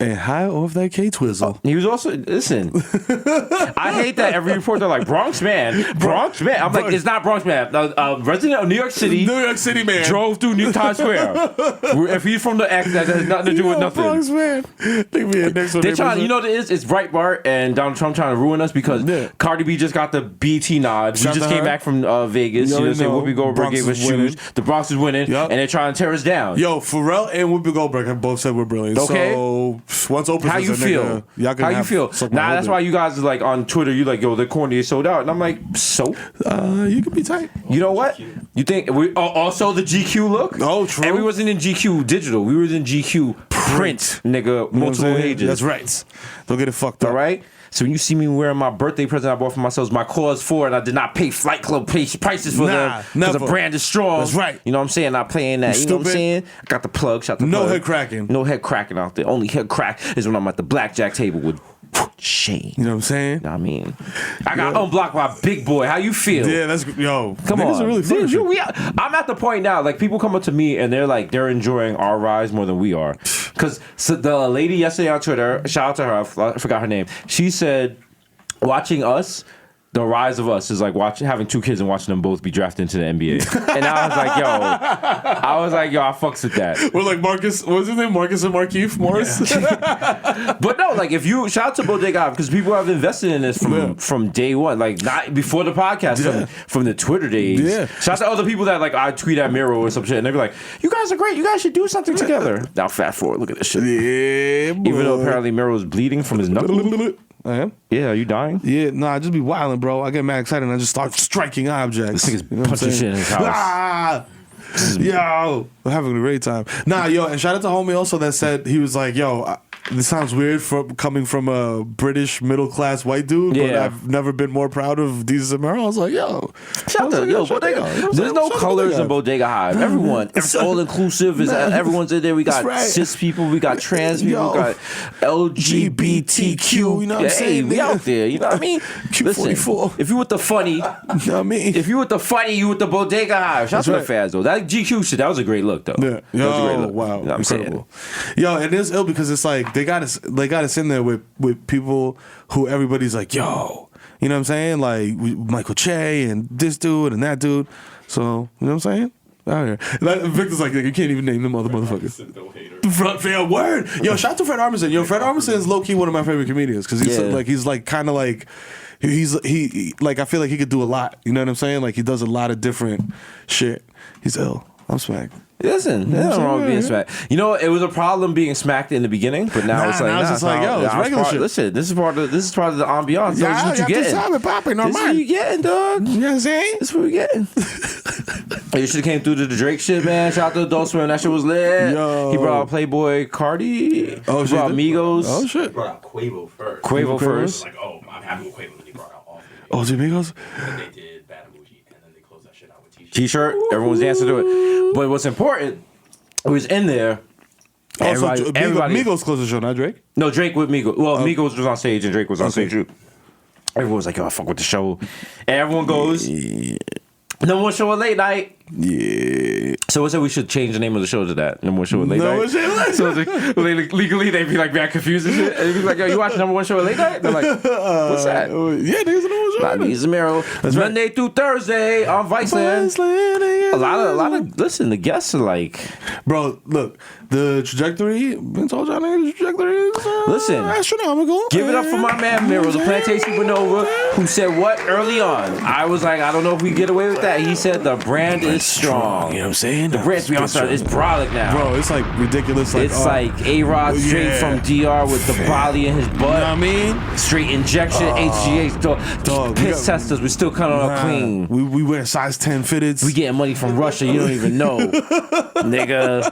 And high off that K-Twizzle. He was also, listen, I hate that every report they're like, Bronx man. I'm like, it's not Bronx man. Resident of New York City. New York City man. Drove through New Times Square. If he's from the X, that has nothing to do with nothing. Bronx man. They're trying, you know what it is? It's Breitbart and Donald Trump trying to ruin us because Cardi B just got the BT nod. We just came back from Vegas. You know, Whoopi Goldberg gave us shoes. The Bronx is winning, and they're trying to tear us down. Yo, Pharrell and Whoopi Goldberg have both said we're brilliant. Okay. So once Oprah how you feel? How you feel? Nah, that's why you guys are like on Twitter. You like, yo, they're corny, they sold out, and I'm like, so you could be tight. You know what? You think we also the GQ look? Oh, true. And we wasn't in GQ digital. We was in GQ print, nigga. Multiple pages. That's right. Don't get it fucked up. All right. So when you see me wearing my birthday present I bought for myself, my Cause 4, and I did not pay Flight Club prices for them because the brand is strong. That's right. You know what I'm saying? Not playing that. You know what I'm saying? I got the plug. Shout the no plug. head cracking. No head cracking out there. Only head crack is when I'm at the blackjack table with Shane. You know what I'm saying? I mean, I got unblocked by Big Boy. How you feel? Yeah, that's yo. Come on. Are really I'm at the point now. Like people come up to me and they're like they're enjoying our rise more than we are. Because the lady yesterday on Twitter, shout out to her. I forgot her name. She said, watching us. The rise of us is like having two kids and watching them both be drafted into the NBA. And I was like, yo, I fucks with that. We're like Marcus, what was his name? Marcus and Markeith Morris? Yeah. But no, like if you, shout out to Bodega because people have invested in this from day one. Like not before the podcast, from the Twitter days. Yeah. Shout out to other people that like I tweet at Mero or some shit and they be like, you guys are great. You guys should do something together. Now fast forward, look at this shit. Yeah, boy. Even though apparently Mero is bleeding from his knuckle. I am? Yeah, are you dying? Yeah, no, I just be wilding, bro. I get mad excited and I just start striking objects. This nigga's punching shit in his house. Ah! Yo, we're having a great time. Nah, yo, and shout out to homie also that said, he was like, yo, this sounds weird coming from a British middle class white dude, but I've never been more proud of Desus and Mero. I was like, yo, shout out to Bodega. There's no colors in Bodega Hive. Everyone, it's all inclusive. Everyone's in there. We got cis people, we got trans people, we got LGBTQ. You know what I'm saying? We out there. You know what I mean? Q44. If you with the funny, you know what I mean? If you with the funny, you with the Bodega Hive. Shout out to the fans though. That GQ shit, that was a great look though. Yeah, that was a great look. Wow, you know incredible. Yo, and it's ill because it's like they got us in there with people who everybody's like, yo, you know what I'm saying? Like Michael Che and this dude and that dude. So you know what I'm saying? Out here, like, Victor's like, you can't even name them other motherfuckers. Fair word. Yo, shout out to Fred Armisen. Yo, Fred Armisen is low key one of my favorite comedians because he's like kind of like. He like I feel like he could do a lot. You know what I'm saying? Like he does a lot of different shit. He's ill. I'm smacked. Listen, there's nothing wrong with being smacked. You know, it was a problem being smacked in the beginning, but now it's like, it's like, yo, it's regular shit. Listen, this is part of the ambiance. Yeah, this is what you getting. This is what you getting, dog. You know what I'm saying? This is what we getting. You should have came through to the Drake shit, man. Shout out to Adult Swim. That shit was lit. Yo. He brought out Playboy Cardi. Oh, he brought Migos. Oh, shit. He brought out Quavo first. Quavo first. Like, oh, I'm happy with Quavo. Then he brought out all three. Oh, Migos? And then they did Bad Emoji, and then they closed that shit out with T-shirt. T-shirt. Everyone's dancing to it. But what's important, it was in there. Everybody, Migos closed the show, not Drake? No, Drake with Migos. Well, Migos was on stage and Drake was on stage too. Everyone was like, yo, I fuck with the show. And everyone goes, no more show at late night. Yeah. So we said we should change the name of the show to that. Number one show at late night. So it's like, legally they'd be like very confused and shit. And they'd be like, yo, you watch number one show at late night? They're like, what's that? Yeah, there's number one show. Desus and Mero. Monday through Thursday on Viceland. A lot of listen, the guests are like, bro, look, the trajectory, been told y'all niggas the trajectory is listen, astronomical. Give it up for my man Mero, the Plantation Supernova, who said what early on? I was like, I don't know if we get away with that. He said the brand is strong. You know what I'm saying? The brand's beyond strong. It's brolic now. Bro, it's like ridiculous. Like, it's like A-Rod straight from DR with the body in his butt. You know what I mean? Straight injection, HGH. Dog, piss testers. We still coming on clean. We wear size 10 fitteds. We getting money from Russia. You don't even know. Nigga.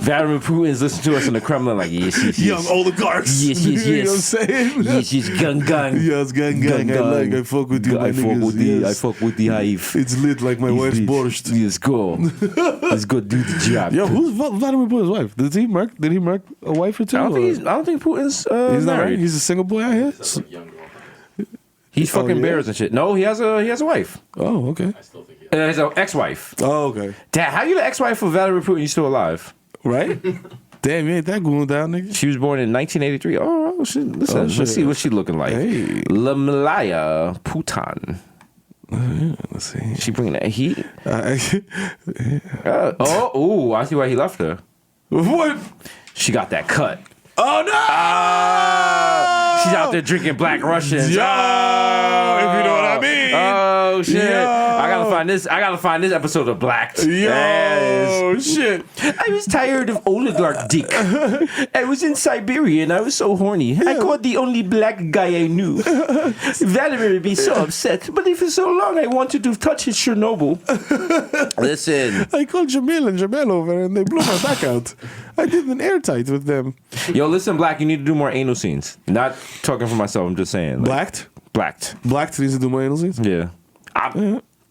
Vladimir Putin's listening to us in the Kremlin like, yes. Young oligarchs. Yes. You know what I'm saying? Yes, gun. Yes, gun. I fuck with you, I fuck with the hive. It's lit like my wife's borscht. Let's go. Let's go do the job. Yo, who's Vladimir Putin's wife? Did he mark a wife or two? I don't think Putin's he's not married. Right? He's a single boy out here? That's like young girl. He's fucking bears and shit. No, he has a wife. Oh, okay. I still think His ex-wife. Oh, okay. Dad, how you the ex-wife of Vladimir Putin? You still alive? Right? Damn, you ain't that going down, nigga. She was born in 1983. Oh, shit. Listen, let's see what she looking like. Hey. Lamalaya Putan. Let's see. She bringing that heat. I see why he left her. What? She got that cut. Oh no! She's out there drinking Black Russians. Yo, if you know what I mean. Oh shit! Yo. I gotta find this episode of Blacked. Yo, Yes. shit. I was tired of oligarch dick. I was in Siberia and I was so horny. I caught the only black guy I knew. Vladimir would be so upset, but for so long I wanted to touch his Chernobyl. Listen. I called Jamil and Jamel over and they blew my back out. I did an airtight with them. Yo, listen, Black, you need to do more anal scenes. Not talking for myself, I'm just saying. Blacked? Blacked. Blacked needs to do more anal scenes? Yeah.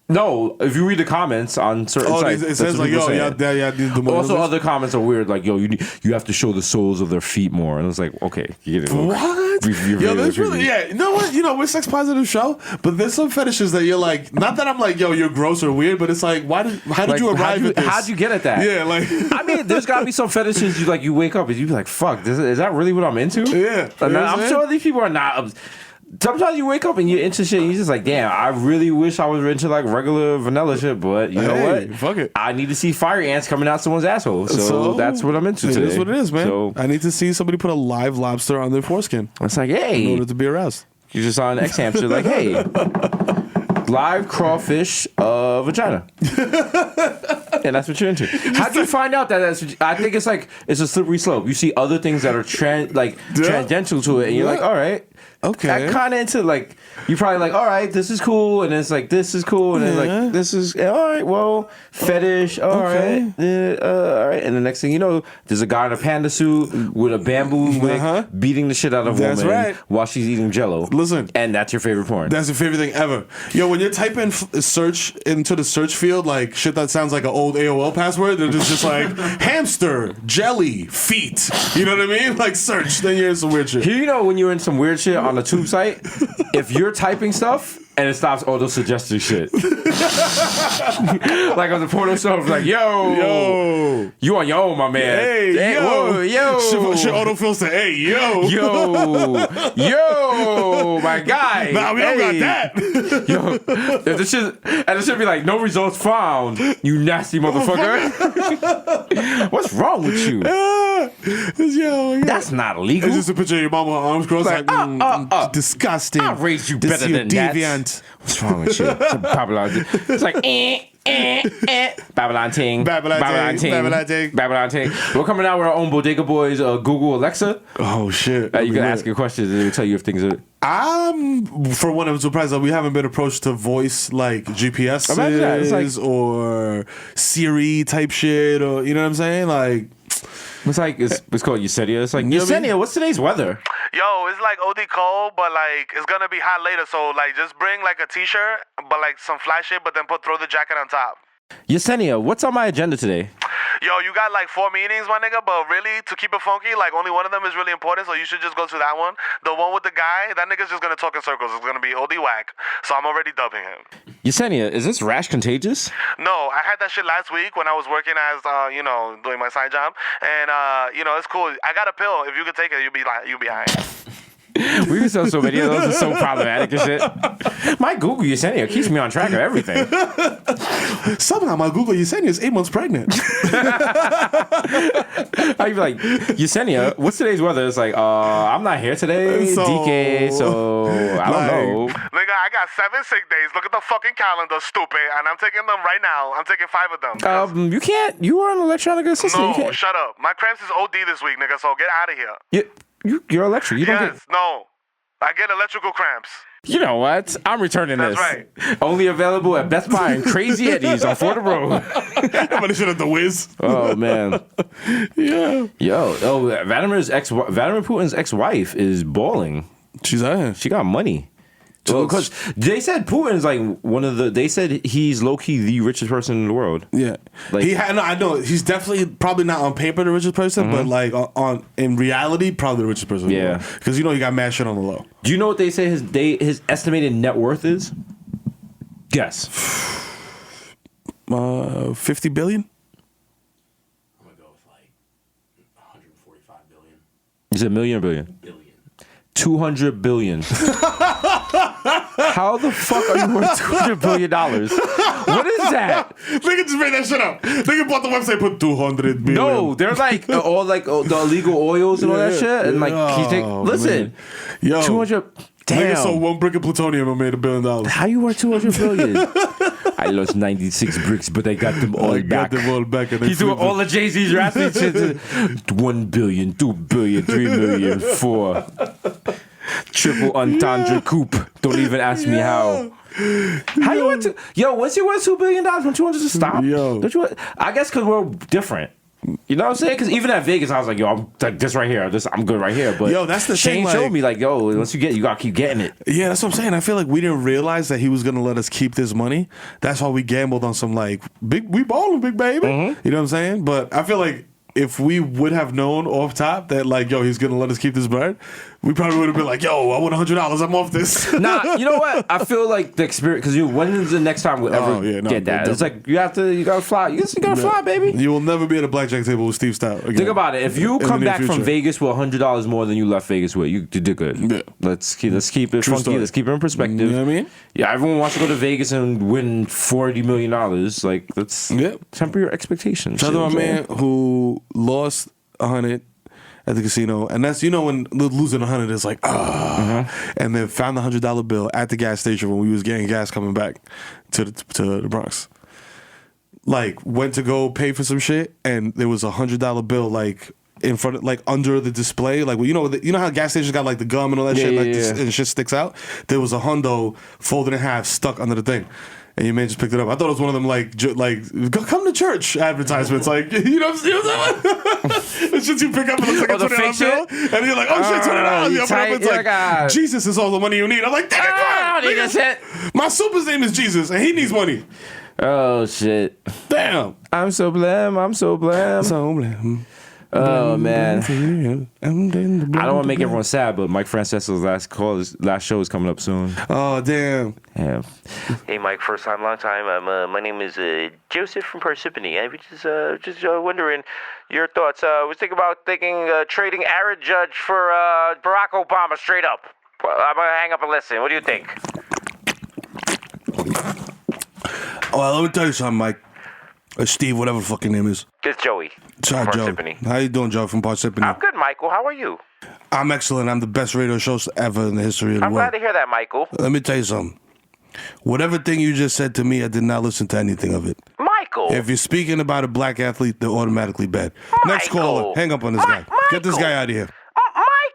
No, if you read the comments on certain sites, it says like, yo, yeah, need to do more also, anal other comments are weird, like, yo, you have to show the soles of their feet more. And it's like, okay, you get it. What? Yo, that's really, yeah. You know what? You know, we're a sex positive show, but there's some fetishes that you're like, not that I'm like, yo, you're gross or weird, but it's like, how did you arrive at this? How'd you get at that? Yeah, like. I mean, there's gotta be some fetishes you wake up and you be like, fuck, is that really what I'm into? Yeah. And I'm sure these people are not. Sometimes you wake up and you're into shit and you're just like, damn, I really wish I was into like regular vanilla shit, but you know what? Fuck it. I need to see fire ants coming out someone's asshole. So that's what I'm into today. It is what it is, man. So I need to see somebody put a live lobster on their foreskin it's like, hey. in order to be aroused. You just saw an X-hamster like, hey, live crawfish vagina. And that's what you're into. How'd you find out that that's I think it's like, it's a slippery slope. You see other things that are tangential to it, and you're like, all right. Okay. I kind of into like, you probably like, all right, this is cool, and it's like, this is cool, and then like, this is, all right, well, fetish, all right, all right. And the next thing you know, there's a guy in a panda suit with a bamboo wick beating the shit out of a woman while she's eating Jello. Listen. And that's your favorite porn. That's your favorite thing ever. Yo, when you type in search into the search field, like shit that sounds like an old AOL password, they're just like hamster, jelly, feet. You know what I mean? Like search, then you're in some weird shit. Here, you know, when you're in some weird shit on a tube site, if you're typing stuff and it stops auto suggesting shit, like on the porno show, it's like, yo, you on your own, my man. Hey, yo. Shit autofills to, hey, yo, my guy. Nah, we don't got that. Yo, if the shit, and it should be like, no results found, you nasty motherfucker. What's wrong with you? Yo, that's not illegal. It's just a picture of your mom with her arms crossed, like, disgusting. I'll raise you better than deviant. That. What's wrong with you? It's like, Babylon ting. Babylon ting. We're coming out with our own Bodega Boys Google Alexa. Oh, shit. You can ask your questions and it'll tell you if things are... for one, I'm surprised that we haven't been approached to voice like GPSs or Siri type shit, or you know what I'm saying? Like, it's like it's called Yesenia. It's like, Yesenia, what's today's weather? Yo, it's like OD cold, but like it's gonna be hot later. So like just bring like a t-shirt, but like some fly shit, but then throw the jacket on top. Yesenia, what's on my agenda today? Yo, you got like 4 meetings, my nigga, but really, to keep it funky, like only one of them is really important, so you should just go to that one. The one with the guy, that nigga's just gonna talk in circles. It's gonna be OD whack, so I'm already dubbing him. Yesenia, is this rash contagious? No, I had that shit last week when I was working as, doing my side job, and, it's cool. I got a pill. If you could take it, you'll be alright. We can sell so many of those. It's so problematic and shit. My Google Yesenia keeps me on track of everything. Somehow my Google Yesenia is 8 months pregnant. I'd be like, Yesenia, what's today's weather? It's like, I'm not here today, DK, so I don't know. Nigga, I got 7 sick days. Look at the fucking calendar, stupid. And I'm taking them right now. I'm taking 5 of them. You can't. You are an electronic assistant. No, shut up. My cramps is OD this week, nigga, so get out of here. You're electric. You don't get... No. I get electrical cramps. You know what? I'm returning this. That's right. Only available at Best Buy and Crazy Eddie's on Florida Road. Somebody should have the whiz. Oh, man. Yeah. Vladimir Putin's ex-wife is balling. She's out here. She got money. Because they said Putin's like they said he's low-key the richest person in the world. Yeah. Like, I know he's definitely probably not on paper the richest person, but like in reality, probably the richest person in the world. Because he got mad shit on the low. Do you know what they say his estimated net worth is? Guess. 50 billion? I'm gonna go with like 100 Is it a million or billion? Billion. 200 billion. How the fuck are you worth $200 billion? What is that? Nigga just made that shit up. Nigga bought the website, put 200 billion. No, they're like all like the illegal oils and all that shit. And like, listen, Yo, 200. Damn. Nigga sold 1 brick of plutonium and made $1 billion. How you worth 200 billion? I lost 96 bricks, but I got them all I back. got them all back. And He's doing all the Jay-Z's rapping shit. 1 billion, 2 billion, 3 million, 4. Triple entendre coupe. Don't even ask me how. How you want to? Yo, once you worth $2 billion, don't you want to just stop? Yo. Don't you? I guess because we're different. You know what I'm saying? Because even at Vegas, I was like, yo, I'm like this right here. I'm good right here. But Yo, that's the Shane thing, like- showed me like, yo, once you get it, you gotta keep getting it. Yeah, that's what I'm saying. I feel like we didn't realize that he was gonna let us keep this money. That's why we gambled on some like we balling, big baby. Mm-hmm. You know what I'm saying? But I feel like if we would have known off top that like, yo, he's gonna let us keep this bread, we probably would have been like, yo, I want $100. I'm off this. Nah, you know what? I feel like the experience because when is the next time we'll ever get that? It's like you gotta fly. You gotta fly, baby. You will never be at a blackjack table with Steve Stout again. Think about it. If you In the come near back from future. Vegas with $100 more than you left Vegas with, you did good. Yeah. Let's keep it True funky. story. Let's keep it in perspective. You know what I mean? Yeah, everyone wants to go to Vegas and win $40 million. Like, let's temper your expectations. Shout out to my You know what man who lost 100 at the casino, and that's when losing 100 is like and then found the $100 bill at the gas station when we was getting gas coming back to the Bronx. Like went to go pay for some shit, and there was $100 bill like in front of like under the display, like you know how gas stations got like the gum and all that shit, like this, and shit sticks out. There was a hundo folded in half stuck under the thing. And your man just picked it up. I thought it was one of them like come to church advertisements, like you know what I'm saying? The shit you pick up and looks like a the fake $20 bill, and you're like, oh shit, $20. You open up, it's like Jesus is all the money you need. I'm like, damn I don't need this shit. My super's name is Jesus, and he needs money. Oh shit! Damn. I'm so blam. I'm so blam. Oh man! I don't want to make everyone sad, but Mike Francesa's last show is coming up soon. Oh damn! Yeah. Hey Mike, first time, long time. My name is Joseph from Parsippany. I was just wondering your thoughts. Was thinking about trading Aaron Judge for Barack Obama straight up. I'm gonna hang up and listen. What do you think? Well, let me tell you something, Mike. Steve, whatever the fucking name is. It's Joey. Sorry, from Joe. Parsippany. How you doing, Joe from Parsippany? I'm good, Michael. How are you? I'm excellent. I'm the best radio show ever in the history of the I'm world. glad to hear that, Michael. Let me tell you something. Whatever thing you just said to me, I did not listen to anything of it. Michael. If you're speaking about a black athlete, they're automatically bad. Next caller. Hang up on this guy. Get this guy out of here.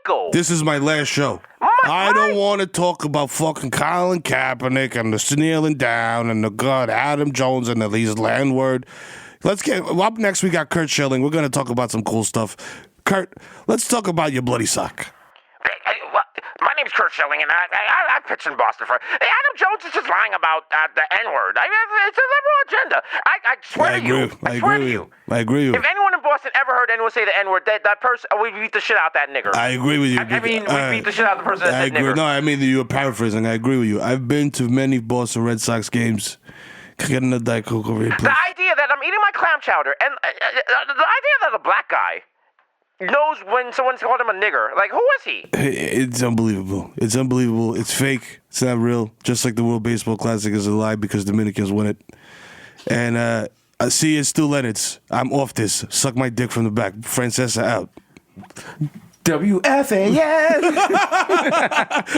Michael. This is my last show. I don't want to talk about fucking Colin Kaepernick and the kneeling down and the God Adam Jones and these land-word. Let's get up next. We got Kurt Schilling. We're going to talk about some cool stuff. Kurt, let's talk about your bloody sock. My name's Kurt Schilling, and I pitch in Boston for. Adam Jones is just lying about the N-word. It's a liberal agenda. I swear to you. I swear to you. I agree with you. If anyone in Boston ever heard anyone say the N-word, that person, we beat the shit out that nigger. I agree with you. I mean, we beat the shit out of the person that I said agree. nigger. No, I mean, you were paraphrasing. I agree with you. I've been to many Boston Red Sox games. Get in the Diet Coke over here, please. The idea that I'm eating my clam chowder, and the idea that a black guy knows when someone's called him a nigger. Like, who is he? It's unbelievable. It's unbelievable. It's fake. It's not real. Just like the World Baseball Classic is a lie because Dominicans win it. And I see it's Stu Leonard's. I'm off this. Suck my dick from the back. Francesa out. WFAN.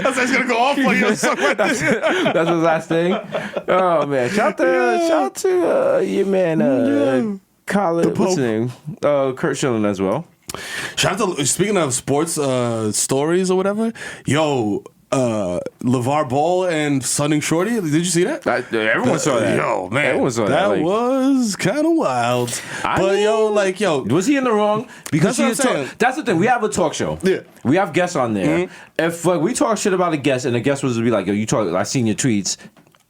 That's he's gonna go off like you. Suck my dick. That's his last thing. Oh man! Shout out to your man, Colin. What's his name? Kurt Schilling as well. Shout out to, speaking of sports stories or whatever, yo, LeVar Ball and Sunning Shorty. Did you see that? Everyone saw that. Yo, man. Everyone saw that. That was kind of wild. Was he in the wrong? Because That's what I'm saying. that's the thing. We have a talk show. Yeah. We have guests on there. If we talk shit about a guest and the guest was to be like, yo, I seen your tweets.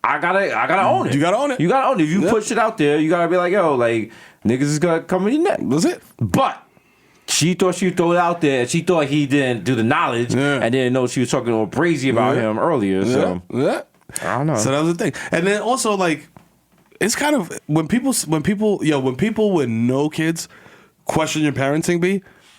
I gotta own it. You gotta own it. You gotta own it. If you put shit out there, you gotta be like, yo, like, niggas is gonna come in your neck. That's it. But she thought she would throw it out there. She thought he didn't do the knowledge and didn't know she was talking all crazy about him earlier. So Yeah. I don't know. So that was the thing. And then also, like, it's kind of when people with no kids question your parenting,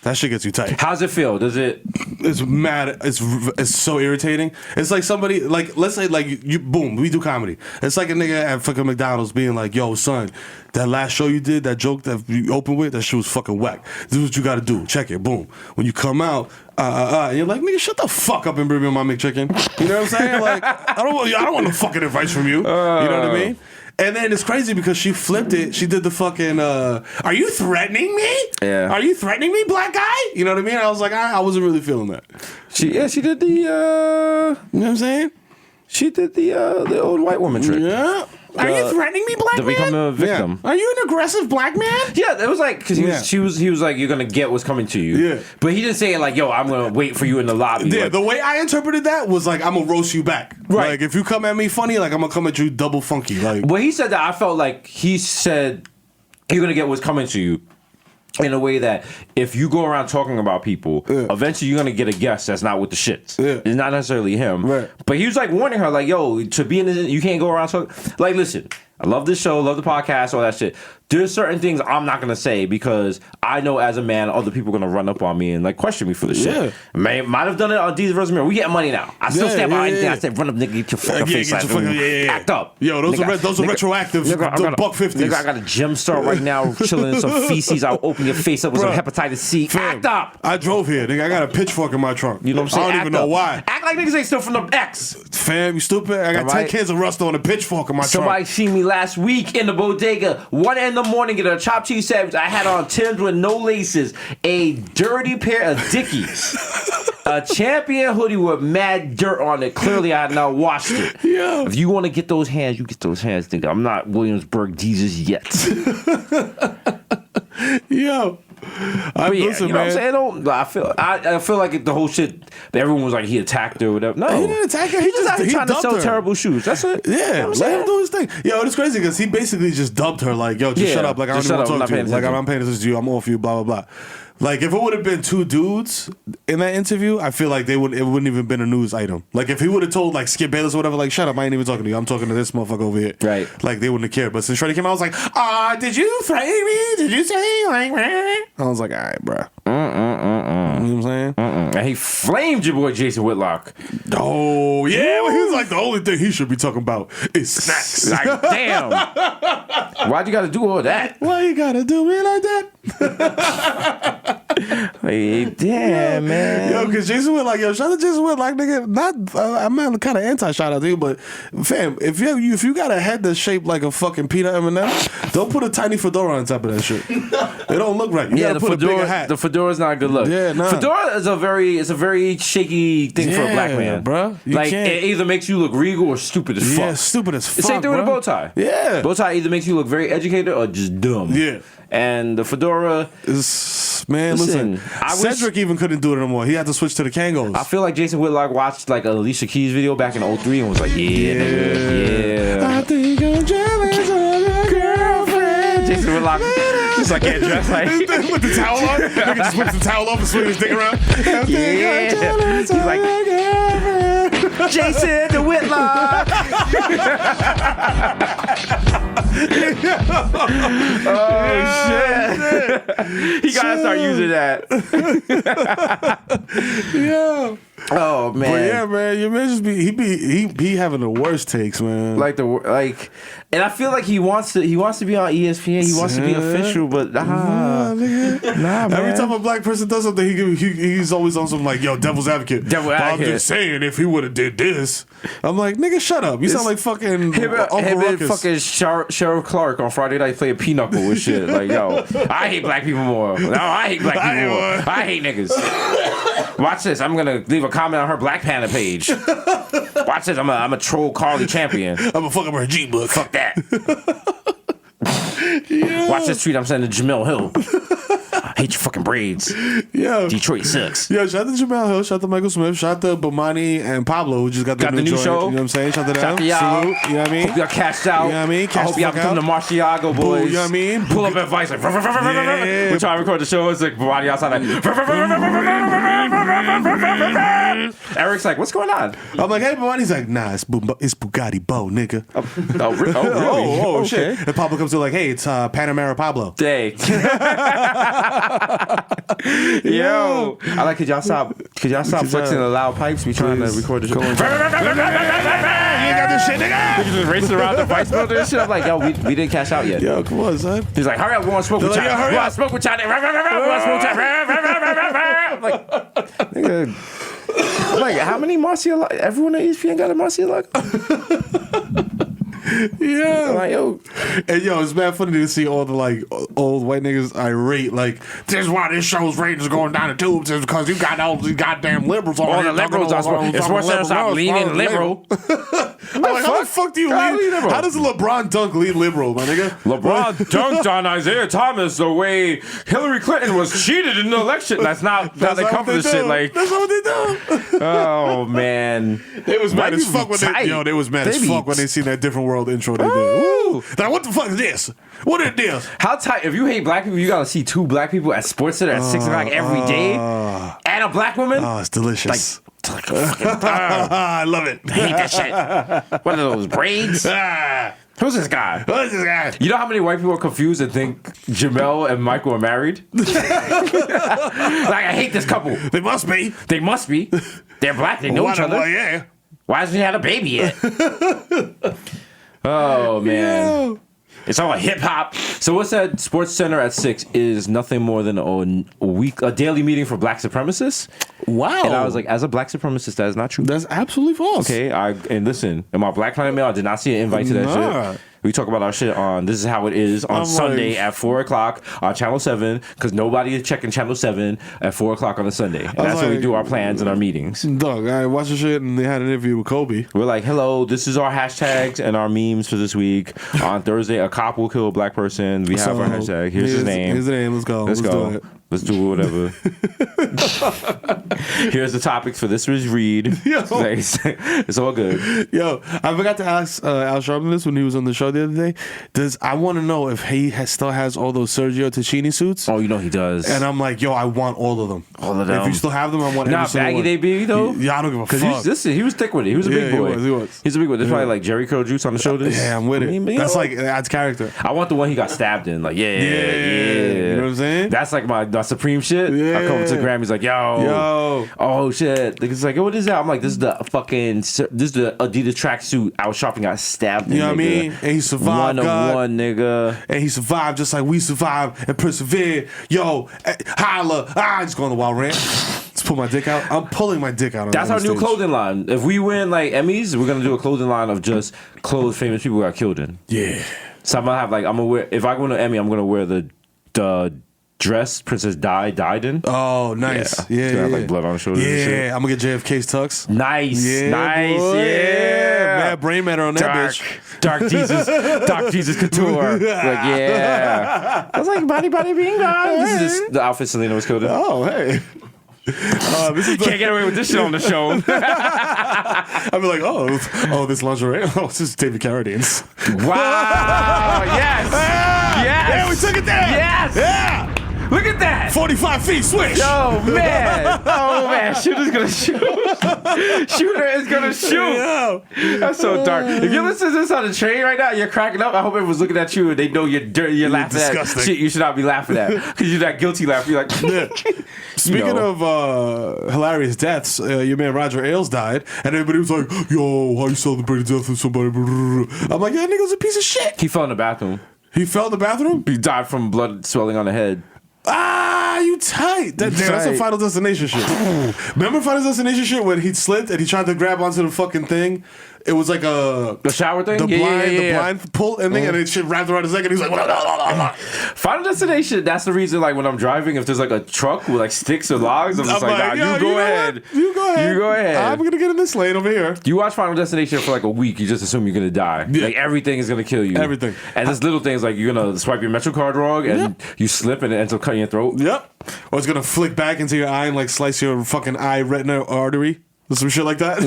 That shit gets you tight. How's it feel? Does it? It's mad. It's so irritating. It's like somebody, like, let's say, like, you, boom, we do comedy. It's like a nigga at fucking McDonald's being like, yo, son, that last show you did, that joke that you opened with, that shit was fucking whack. This is what you got to do. Check it. Boom. When you come out, and you're like, nigga, shut the fuck up and bring me my McChicken. You know what I'm saying? Like, I don't want no fucking advice from you. You know what I mean? And then it's crazy because she flipped it. She did the fucking, are you threatening me? Yeah. Are you threatening me, black guy? You know what I mean? I was like, I wasn't really feeling that. She did the, You know what I'm saying? she did the old white woman trick. Yeah. Are you threatening me, black To man? become a victim. Yeah. Are you an aggressive black man? Yeah, it was like, because he was like, you're going to get what's coming to you. Yeah. But he didn't say it like, yo, I'm going to wait for you in the lobby. Yeah, Like, the way I interpreted that was like, I'm going to roast you back. Right. Like, if you come at me funny, like, I'm going to come at you double funky. Like, when he said that, I felt like he said, you're going to get what's coming to you. In a way that if you go around talking about people, eventually you're gonna get a guest that's not with the shits. Yeah. It's not necessarily him. Right. But he was like warning her, like, yo, to be in this, you can't go around talking. Like, listen, I love this show, love the podcast, all that shit. There's certain things I'm not gonna say because I know as a man, other people are gonna run up on me and like question me for the shit. Might have done it on Desus vs. Mero. We getting money now. I still stand by anything I said. Run up, nigga, get your fucking face get out. your fucking, Act up. Yo, those are retroactive. Nigga, $1.50. Nigga, I got a gym star right now, chilling in some feces. I'll open your face up with some hepatitis C. Fam, Act up. I drove here, nigga. I got a pitchfork in my trunk. You know what I'm saying? I don't even know why. Act like niggas ain't still from the X. Fam, you stupid. I got 10 cans of rust on a pitchfork in my Somebody trunk. seen me last week in the bodega, 1 a.m. get a chopped cheese sandwich. I had on Timbs with no laces, a dirty pair of Dickies, a Champion hoodie with mad dirt on it. Clearly, I had not washed it. Yeah. If you want to get those hands, you get those hands, nigga. I'm not Williamsburg Desus yet. Yo. Listen, you know man. what I'm saying? I feel like the whole shit. Everyone was like he attacked her or whatever. No, He didn't attack her. He just he trying to dumped sell her. terrible shoes. That's it. Yeah, You know what I'm let him do his thing. Yo, it's crazy because he basically just dubbed her like, yo, just Yeah, shut up. Like, I don't just even want shut to up. talk to you. I'm not Like, paying I'm paying attention to you. I'm off you, blah, blah, blah. Like, if it would have been two dudes in that interview, I feel like it wouldn't even been a news item. Like, if he would have told, like, Skip Bayless or whatever, like, shut up, I ain't even talking to you. I'm talking to this motherfucker over here. Right. Like, they wouldn't have cared. But since Shreddy came out, I was like, did you threaten me? Did you say, like, I was like, all right, bro. You know what I'm saying? And he flamed your boy Jason Whitlock. Oh, yeah. Well, he was like, the only thing he should be talking about is snacks. Like, damn. Why'd you got to do all that? Why you gotta do me like that? Like, damn, man. Yo, because Jason Whitlock, yo, shout out to Jason Whitlock, nigga. I'm not kind of anti shout out to you, but fam, if you got a head that's shaped like a fucking peanut M&M, don't put a tiny fedora on top of that shit. It don't look right. You gotta put a bigger hat. The fedora's not a good look. Yeah, nah. Fedora is a very shaky thing for a black man, bro. Like it either makes you look regal or stupid as fuck. Yeah, stupid as fuck. The same thing with a bow tie. Yeah, bow tie either makes you look very educated or just dumb. Yeah. And the fedora is, man, listen Cedric even couldn't do it no more. He had to switch to the Kangos. I feel like Jason Whitlock watched like an Alicia Keys video back in 03 and was like, yeah. I think I'm jealous of your girlfriend. Jason Whitlock just like get dressed like with the towel on. Nigga just whips the towel off and swings his dick around. Yeah. He's like Jason the Whitlock. Oh shit. He gotta start using that. Yeah. Oh man. But yeah, man, your man just be having the worst takes, man. And I feel like he wants to be on ESPN. He wants to be official, but nah, man. Every time a black person does something, he's always on some like, yo, devil's advocate. I'm just saying, if he would have did this, I'm like, nigga, shut up. You sound like fucking him Uncle and Ruckus. fucking Sheriff Clark on Friday Night playing Pinochle and shit. Like, yo, I hate black people more. No, I hate black people more. I hate niggas. Watch this. I'm gonna leave a comment on her Black Panther page. Watch this. I'm a troll Carly Champion. I'm gonna fuck up her G book. Fuck that. Yeah. Watch this tweet I'm sending to Jamel Hill. I hate your fucking braids. Yeah. Detroit sucks. Yeah, shout out to Jamel Hill, shout out to Michael Smith, shout out to Bomani and Pablo, who just got the new joint, show. You know what I'm saying? Shout out to them. Shout out to y'all. Salute, you know what I mean? Hope y'all cashed out. You know what I mean? I hope y'all become the Marciago boys. You know what I mean? Pull up advice like we're trying to record the show. It's like Bomani outside like Eric's like, what's going on? I'm like, hey, Bomani's like, nah, it's Bugatti Bo, nigga. Really? Oh, shit. And Pablo comes to like, hey, it's Panamera Pablo. Day. Yo, I like. Could y'all stop flexing the loud pipes? We trying to record the show. You ain't got this shit, nigga. Niggas just racing around the vice builder and shit. I'm like, yo, we didn't cash out yet. Yo, come on, son. He's like, hurry up, we want to smoke with Like, y'all. hurry We want up. to smoke with y'all. We want to smoke with y'all. I'm like, nigga. I'm like, how many Marcia? Everyone at ESPN got a Marcia luck. Yeah. I'm like, yo. And yo, it's mad funny to see all the like old white niggas irate. Like, this is why this show's ratings are going down the tubes is because you got all these goddamn liberals on All here the liberals are talking it's worse than stop leaning liberal. I'm like, how the fuck do you How lean? lean liberal? How does LeBron dunk lean liberal, my nigga? LeBron dunked on Isaiah Thomas the way Hillary Clinton was cheated in the election. That's not how they not come what for this do. shit. Like, That's not what they do. oh man, They was mad Why as you fuck when tight? they was mad as They be- fuck when they seen that different world intro they did. Woo! Like, what the fuck is this? What is this? how tight? If you hate black people, you gotta see two black people at Sports Center at 6 o'clock every day, and a black woman. Oh, it's delicious. Like a fucking I love it. I hate that shit. What are those braids? Ah, Who's this guy? what is this guy? You know how many white people are confused and think Jamel and Michael are married? Like, I hate this couple. They must be. They must be. They're black. They know each other. Well, yeah. Why hasn't he had a baby yet? Oh man, Yeah. it's all hip hop. So what's that? Sports Center at 6 is nothing more than a daily meeting for black supremacists. Wow. And I was like, as a black supremacist, that is not true. That's absolutely false. Okay, and listen, in my Black Planet Mail, I did not see an invite to that Nah. shit. We talk about our shit on This Is How It Is on I'm Sunday like- at 4 o'clock on Channel 7 because nobody is checking Channel 7 at 4 o'clock on a Sunday. And that's when we like- do our plans and our meetings. Dog, I watched the shit and they had an interview with Kobe. We're like, hello, this is our hashtags and our memes for this week. On Thursday, a cop will kill a black person. We have our hashtag. Here's his name. Here's the name. Let's go. Let's go. do it. Let's do whatever. Here's the topics for this week's read. Yo. It's all good. Yo, I forgot to ask Al Sharpton this when he was on the show the other day. I want to know if he still has all those Sergio Tacchini suits. Oh, you know he does. And I'm like, yo, I want all of them. All of If them. you still have them, I want Nah, every single baggy one. they be though. Yeah, I don't give a Because fuck. he was thick with it. He was a big Yeah, boy. he was. He's a big boy. There's probably like Jerry Curl juice on the shoulders. Yeah, I'm with it. I mean, That's you know, like adds character. I want the one he got stabbed in. Like, yeah. You know what I'm saying? That's like my supreme shit. Yeah. I come to Grammy's like, yo. Oh shit. It's like, what is that? I'm like, this is the Adidas tracksuit I was shopping, got stabbed in. You know what I nigga. mean? And he survived, 1 God. of 1, nigga. And he survived just like we survived and persevered. Yo, holla. I just going to wild rant. Let's pull my dick out. I'm pulling my dick out. That's on our the new stage. clothing line. If we win like Emmys, we're gonna do a clothing line of just clothes famous people got killed in. Yeah. So I'm gonna have like, I'm gonna wear, if I win an Emmy, I'm gonna wear the dress Princess Di died in. Oh, nice. Yeah. It's gonna have like blood on the shoulders. and shit. Yeah, I'm gonna get JFK's tux. Nice, Yeah, nice, boy. yeah. Mad brain matter on that Dark, bitch. Dark Jesus couture. Like, yeah. I was like, body being gone. This is just the outfit Selena was killed in. Oh, hey. This is Can't get away with this shit on the show. I'd be like, oh, this lingerie. Oh, this is David Carradine's. Wow. Yes. Yes. Yeah, we took it there. Yes. Yeah. Look at that. 45 feet, switch. Oh man. Shooter's gonna shoot. Shooter is gonna shoot. Yo. That's so dark. If you're listening to this on the train right now, you're cracking up. I hope everyone's looking at you and they know you're dirty. You're laughing disgusting. at shit you should not be laughing at because you're that guilty laugh. You're like, Yeah. Speaking know. of hilarious deaths, your man Roger Ailes died, and everybody was like, yo, how you celebrate the death of somebody? I'm like, yeah, nigga's a piece of shit. he fell in the bathroom. He fell in the bathroom? He died from blood swelling on the head. Ah, you tight. Damn, that's some tight. Final Destination shit. Remember Final Destination shit when he slipped and he tried to grab onto the fucking thing? It was like The shower thing? the Yeah, blind, yeah. the blind pull and thing, and it shit wrapped around his neck, and he's like, Final Destination, that's the reason, like, when I'm driving, if there's, like, a truck with, like, sticks or logs, I'm just I'm like, nah, yo, you go know ahead. what? You go ahead. You go ahead. I'm gonna get in this lane over here. You watch Final Destination for, like, a week, you just assume you're gonna die. Yeah. Like, everything is gonna kill you. Everything. And there's little things, like, you're gonna swipe your Metro card wrong, and you slip, and it ends up cutting your throat. Yep. Or it's gonna flick back into your eye and like slice your fucking eye retina artery. Or some shit like that.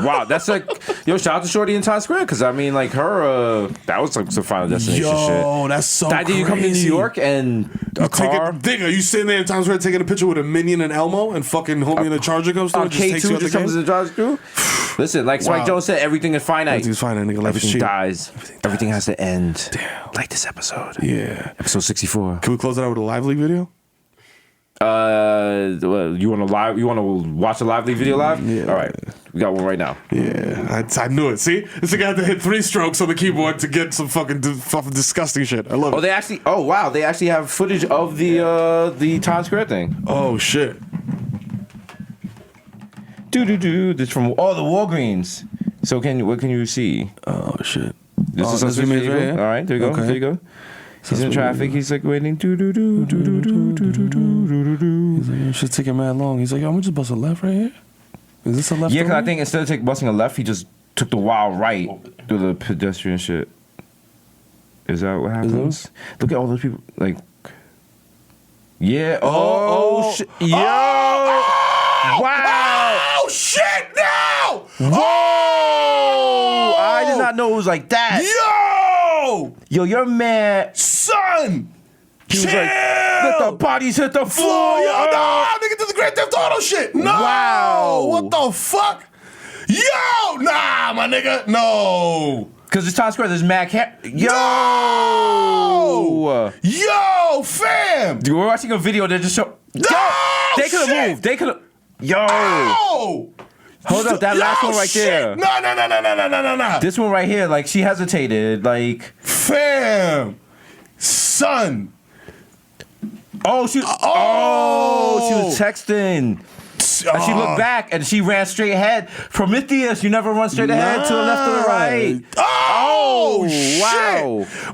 Wow, that's like, yo, shout out to Shorty in Times Square, because I mean, like, her, that was like some Final Destination shit. Yo, that's so The idea you come to New crazy. York and a car Digga, you sitting there in Times Square taking a picture with a Minion and Elmo, and fucking homie in a Charger comes through on and just takes you K2 out the just comes game? to the drive through. Listen, like Spike Wow. Jones said, everything is finite. Everything's finite, nigga. Life is Everything cheap. dies. Everything has to end. Damn. Like this episode. Yeah. Episode 64. Can we close it out with a Live League video? You want to watch a lively video live? Yeah. All right, we got one right now. Yeah, I knew it. See, this guy had to hit 3 strokes on the keyboard to get some fucking disgusting shit. I love it. They actually have footage of the Times Square thing. Oh shit. This from the Walgreens. So what can you see? Oh shit. This is this something image right here? All right, there you go. Okay. There you go. He's in traffic. He's like waiting. He's like, it should take him mad long. He's like, yo, I'm gonna just bust a left right here. Is this a left? Yeah, because I only? think instead of busting a left, he just took the wild right through the pedestrian shit. Is that what happens? Look at all those people. Like, yeah. Oh shit. Yo. Wow. Oh shit! No! Whoa! I did not know it was like that. Yo, you're mad. Son! He was like, let the bodies hit the floor. Yo, no! Nigga did the Grand Theft Auto shit! No! Wow. What the fuck? Yo! Nah, my nigga! No! Because it's Times Square, there's mad Yo! No! Yo, fam! Dude, we're watching a video that just showed. No! They could have Shit! moved. They could have. Yo! Oh! Hold up, that last one right shit. there. No. This one right here, like, she hesitated. Like, Fam! Son! oh, she was texting. And she looked back and she ran straight ahead. Prometheus, you never run straight ahead to the left or the right. Oh, wow. shit.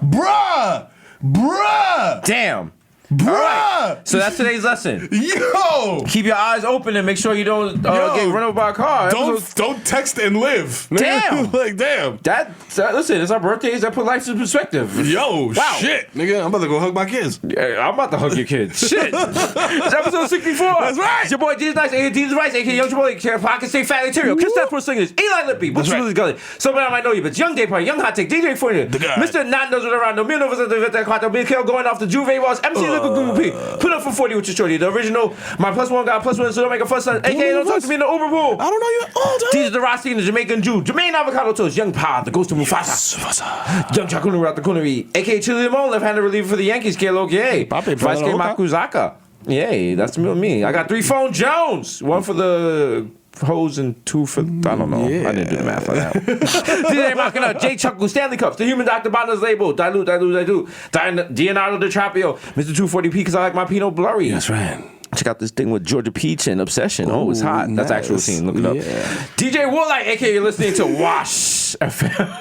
Bruh. Damn. Bruh. All right. So that's today's lesson. Yo. Keep your eyes open and make sure you don't get run over by a car. Don't text and live. Damn. Like, damn. Listen, it's our birthdays. That put life in perspective. Yo, wow. shit. Nigga, I'm about to go hug my kids. Yeah, I'm about to hug your kids. Shit. It's episode 64. That's right. It's your boy, Jesus Nice, aka Jesus Rice, aka Young Chipotle, Pocket State Fat Material, Kiss That Pro Singers, Eli Lippy, Butch Really Gully. Somebody I might know you, but it's Young Day Party, Young Hot Take, DJ Fournier, Mr. Not Knows What Around, no Mil Novas at the Quattro, Big Kale going off the Juve Walls, MC Liquid Google P. Put up for 40 with your shorty, the original, my +1 guy, +1, so don't make a fuss, aka don't talk to me in the Uber pool. I don't know you all time. Jesus the Rossi and the Jamaican Jew, Jermaine Avocado Toast, Young Pa, the Ghost of Mufasa, Young Chakuna out the Coonery, aka Chili Limon, left-handed reliever for the Yankees, Kalo Gay, Vice Makuzaka. Yay, that's me. I got 3 phone Jones, 1 for the hose and 2 for I don't know. Yeah. I didn't do the math on that. DJ Mocking Up, J Chuckle, Stanley Cups, the Human Dr. Bonner's Label, Dilute, Leonardo DiCaprio, Mr. 240p because I like my Pinot Blurry. That's right. Check out this thing with Georgia Peach and Obsession. It's hot. Nice. That's actual scene. Look it up. Yeah. DJ Warlight, aka you're listening to Wash FM.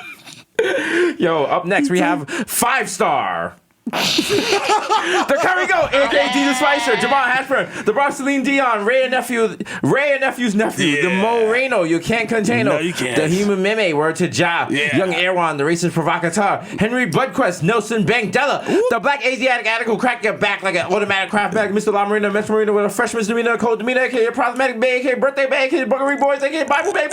Yo, up next we have 5-star. The Curry Goat, aka Jesus Spicer, Jamal Hashburn, the Bronx Celine Dion, Ray and Nephew's nephew, the Mo Reno, you can't contain him, you can't. the Human Meme, word to Ja, Young Erwan, the racist provocateur, Henry Bloodquest, Nelson Bangdella, the Black Asiatic addict who cracked your back like an automatic craft bag, Mr. La Marina, Metro Marina with a fresh misdemeanor, cold demeanor, aka problematic bay, aka birthday bay, aka Buggery Boys, aka Bible Bay.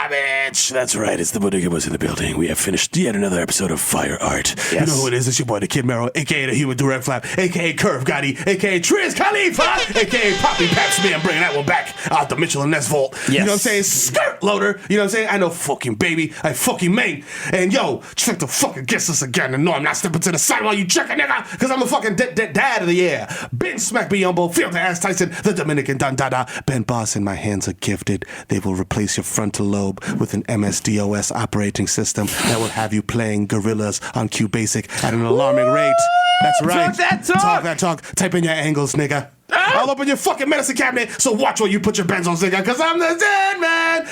Bitch. That's right. It's the Bodega Boys in the building. We have finished yet another episode of Fire Art. Yes. You know who it is? It's your boy, the Kid Mero, aka the Human Direct Flap, aka Curve Gotti, aka Triz Khalifa, aka Poppy Paps Me. I'm bringing that one back out the Mitchell and Ness vault. Yes. You know what I'm saying? Skirt loader. You know what I'm saying? I know fucking baby. I fucking mate. And yo, check the fucking guess us again. And no, I'm not stepping to the side while you check a nigga, because I'm a fucking dad of the year. Ben Smack Biombo, Feel the Ass Tyson, the Dominican Don Dada. Ben Boss, and my hands are gifted. They will replace your frontal lobe with an MS-DOS operating system that will have you playing gorillas on QBasic at an alarming rate. That's right. Talk that talk. Talk that talk. Type in your angles, nigga. I'll open your fucking medicine cabinet, so watch where you put your benzos, nigga, because I'm the dead man.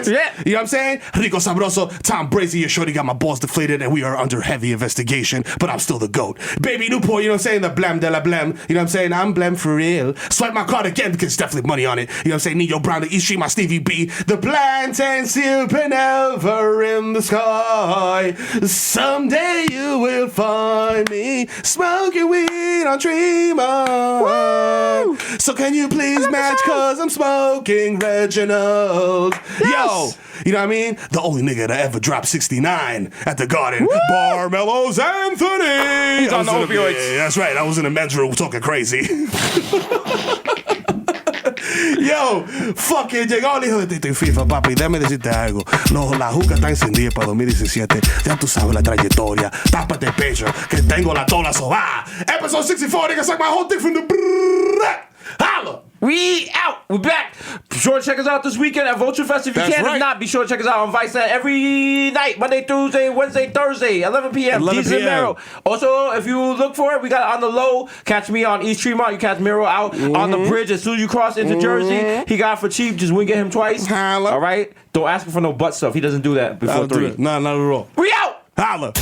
Yeah. You know what I'm saying? Rico Sabroso, Tom Brady, your shorty got my balls deflated, and we are under heavy investigation, but I'm still the GOAT. Baby Newport, you know what I'm saying? The blam de la blam. You know what I'm saying? I'm blam for real. Swipe my card again, because there's definitely money on it. You know what I'm saying? Neo Brown, the East Street, my Stevie B. The plantain supernova in the sky. Someday you will find me smoking weed on Tremont. Woo! So can you please match, cause I'm smoking Reginald. Yes. Yo, you know what I mean? The only nigga to ever drop 69 at the Garden. Woo! Barmelo's Anthony. He's on the opioids. That's right, I was in a men's room talking crazy. Yo, fucking llegó el hijo de Tito y FIFA, papi. Déjame decirte algo. La juca está encendida para 2017. Ya tú sabes la trayectoria. Tápate el pecho, que tengo la tola sobada. Episode 64, nigga, suck my whole dick from the... Holla! We out. We back. Be sure to check us out this weekend at Vulture Fest. If you That's can, right. if not, be sure to check us out on Vice every night, Monday, Tuesday, Wednesday, Thursday, 11 p.m. 11 Desus and p.m. Mero. Also, if you look for it, we got it on the low. Catch me on East Tremont. You catch Mero out on the bridge as soon as you cross into Jersey. He got it for cheap. Just wing at him twice. Holla. All right? Don't ask him for no butt stuff. He doesn't do that before I'll do 3. it. Nah, not at all. We out. Holla!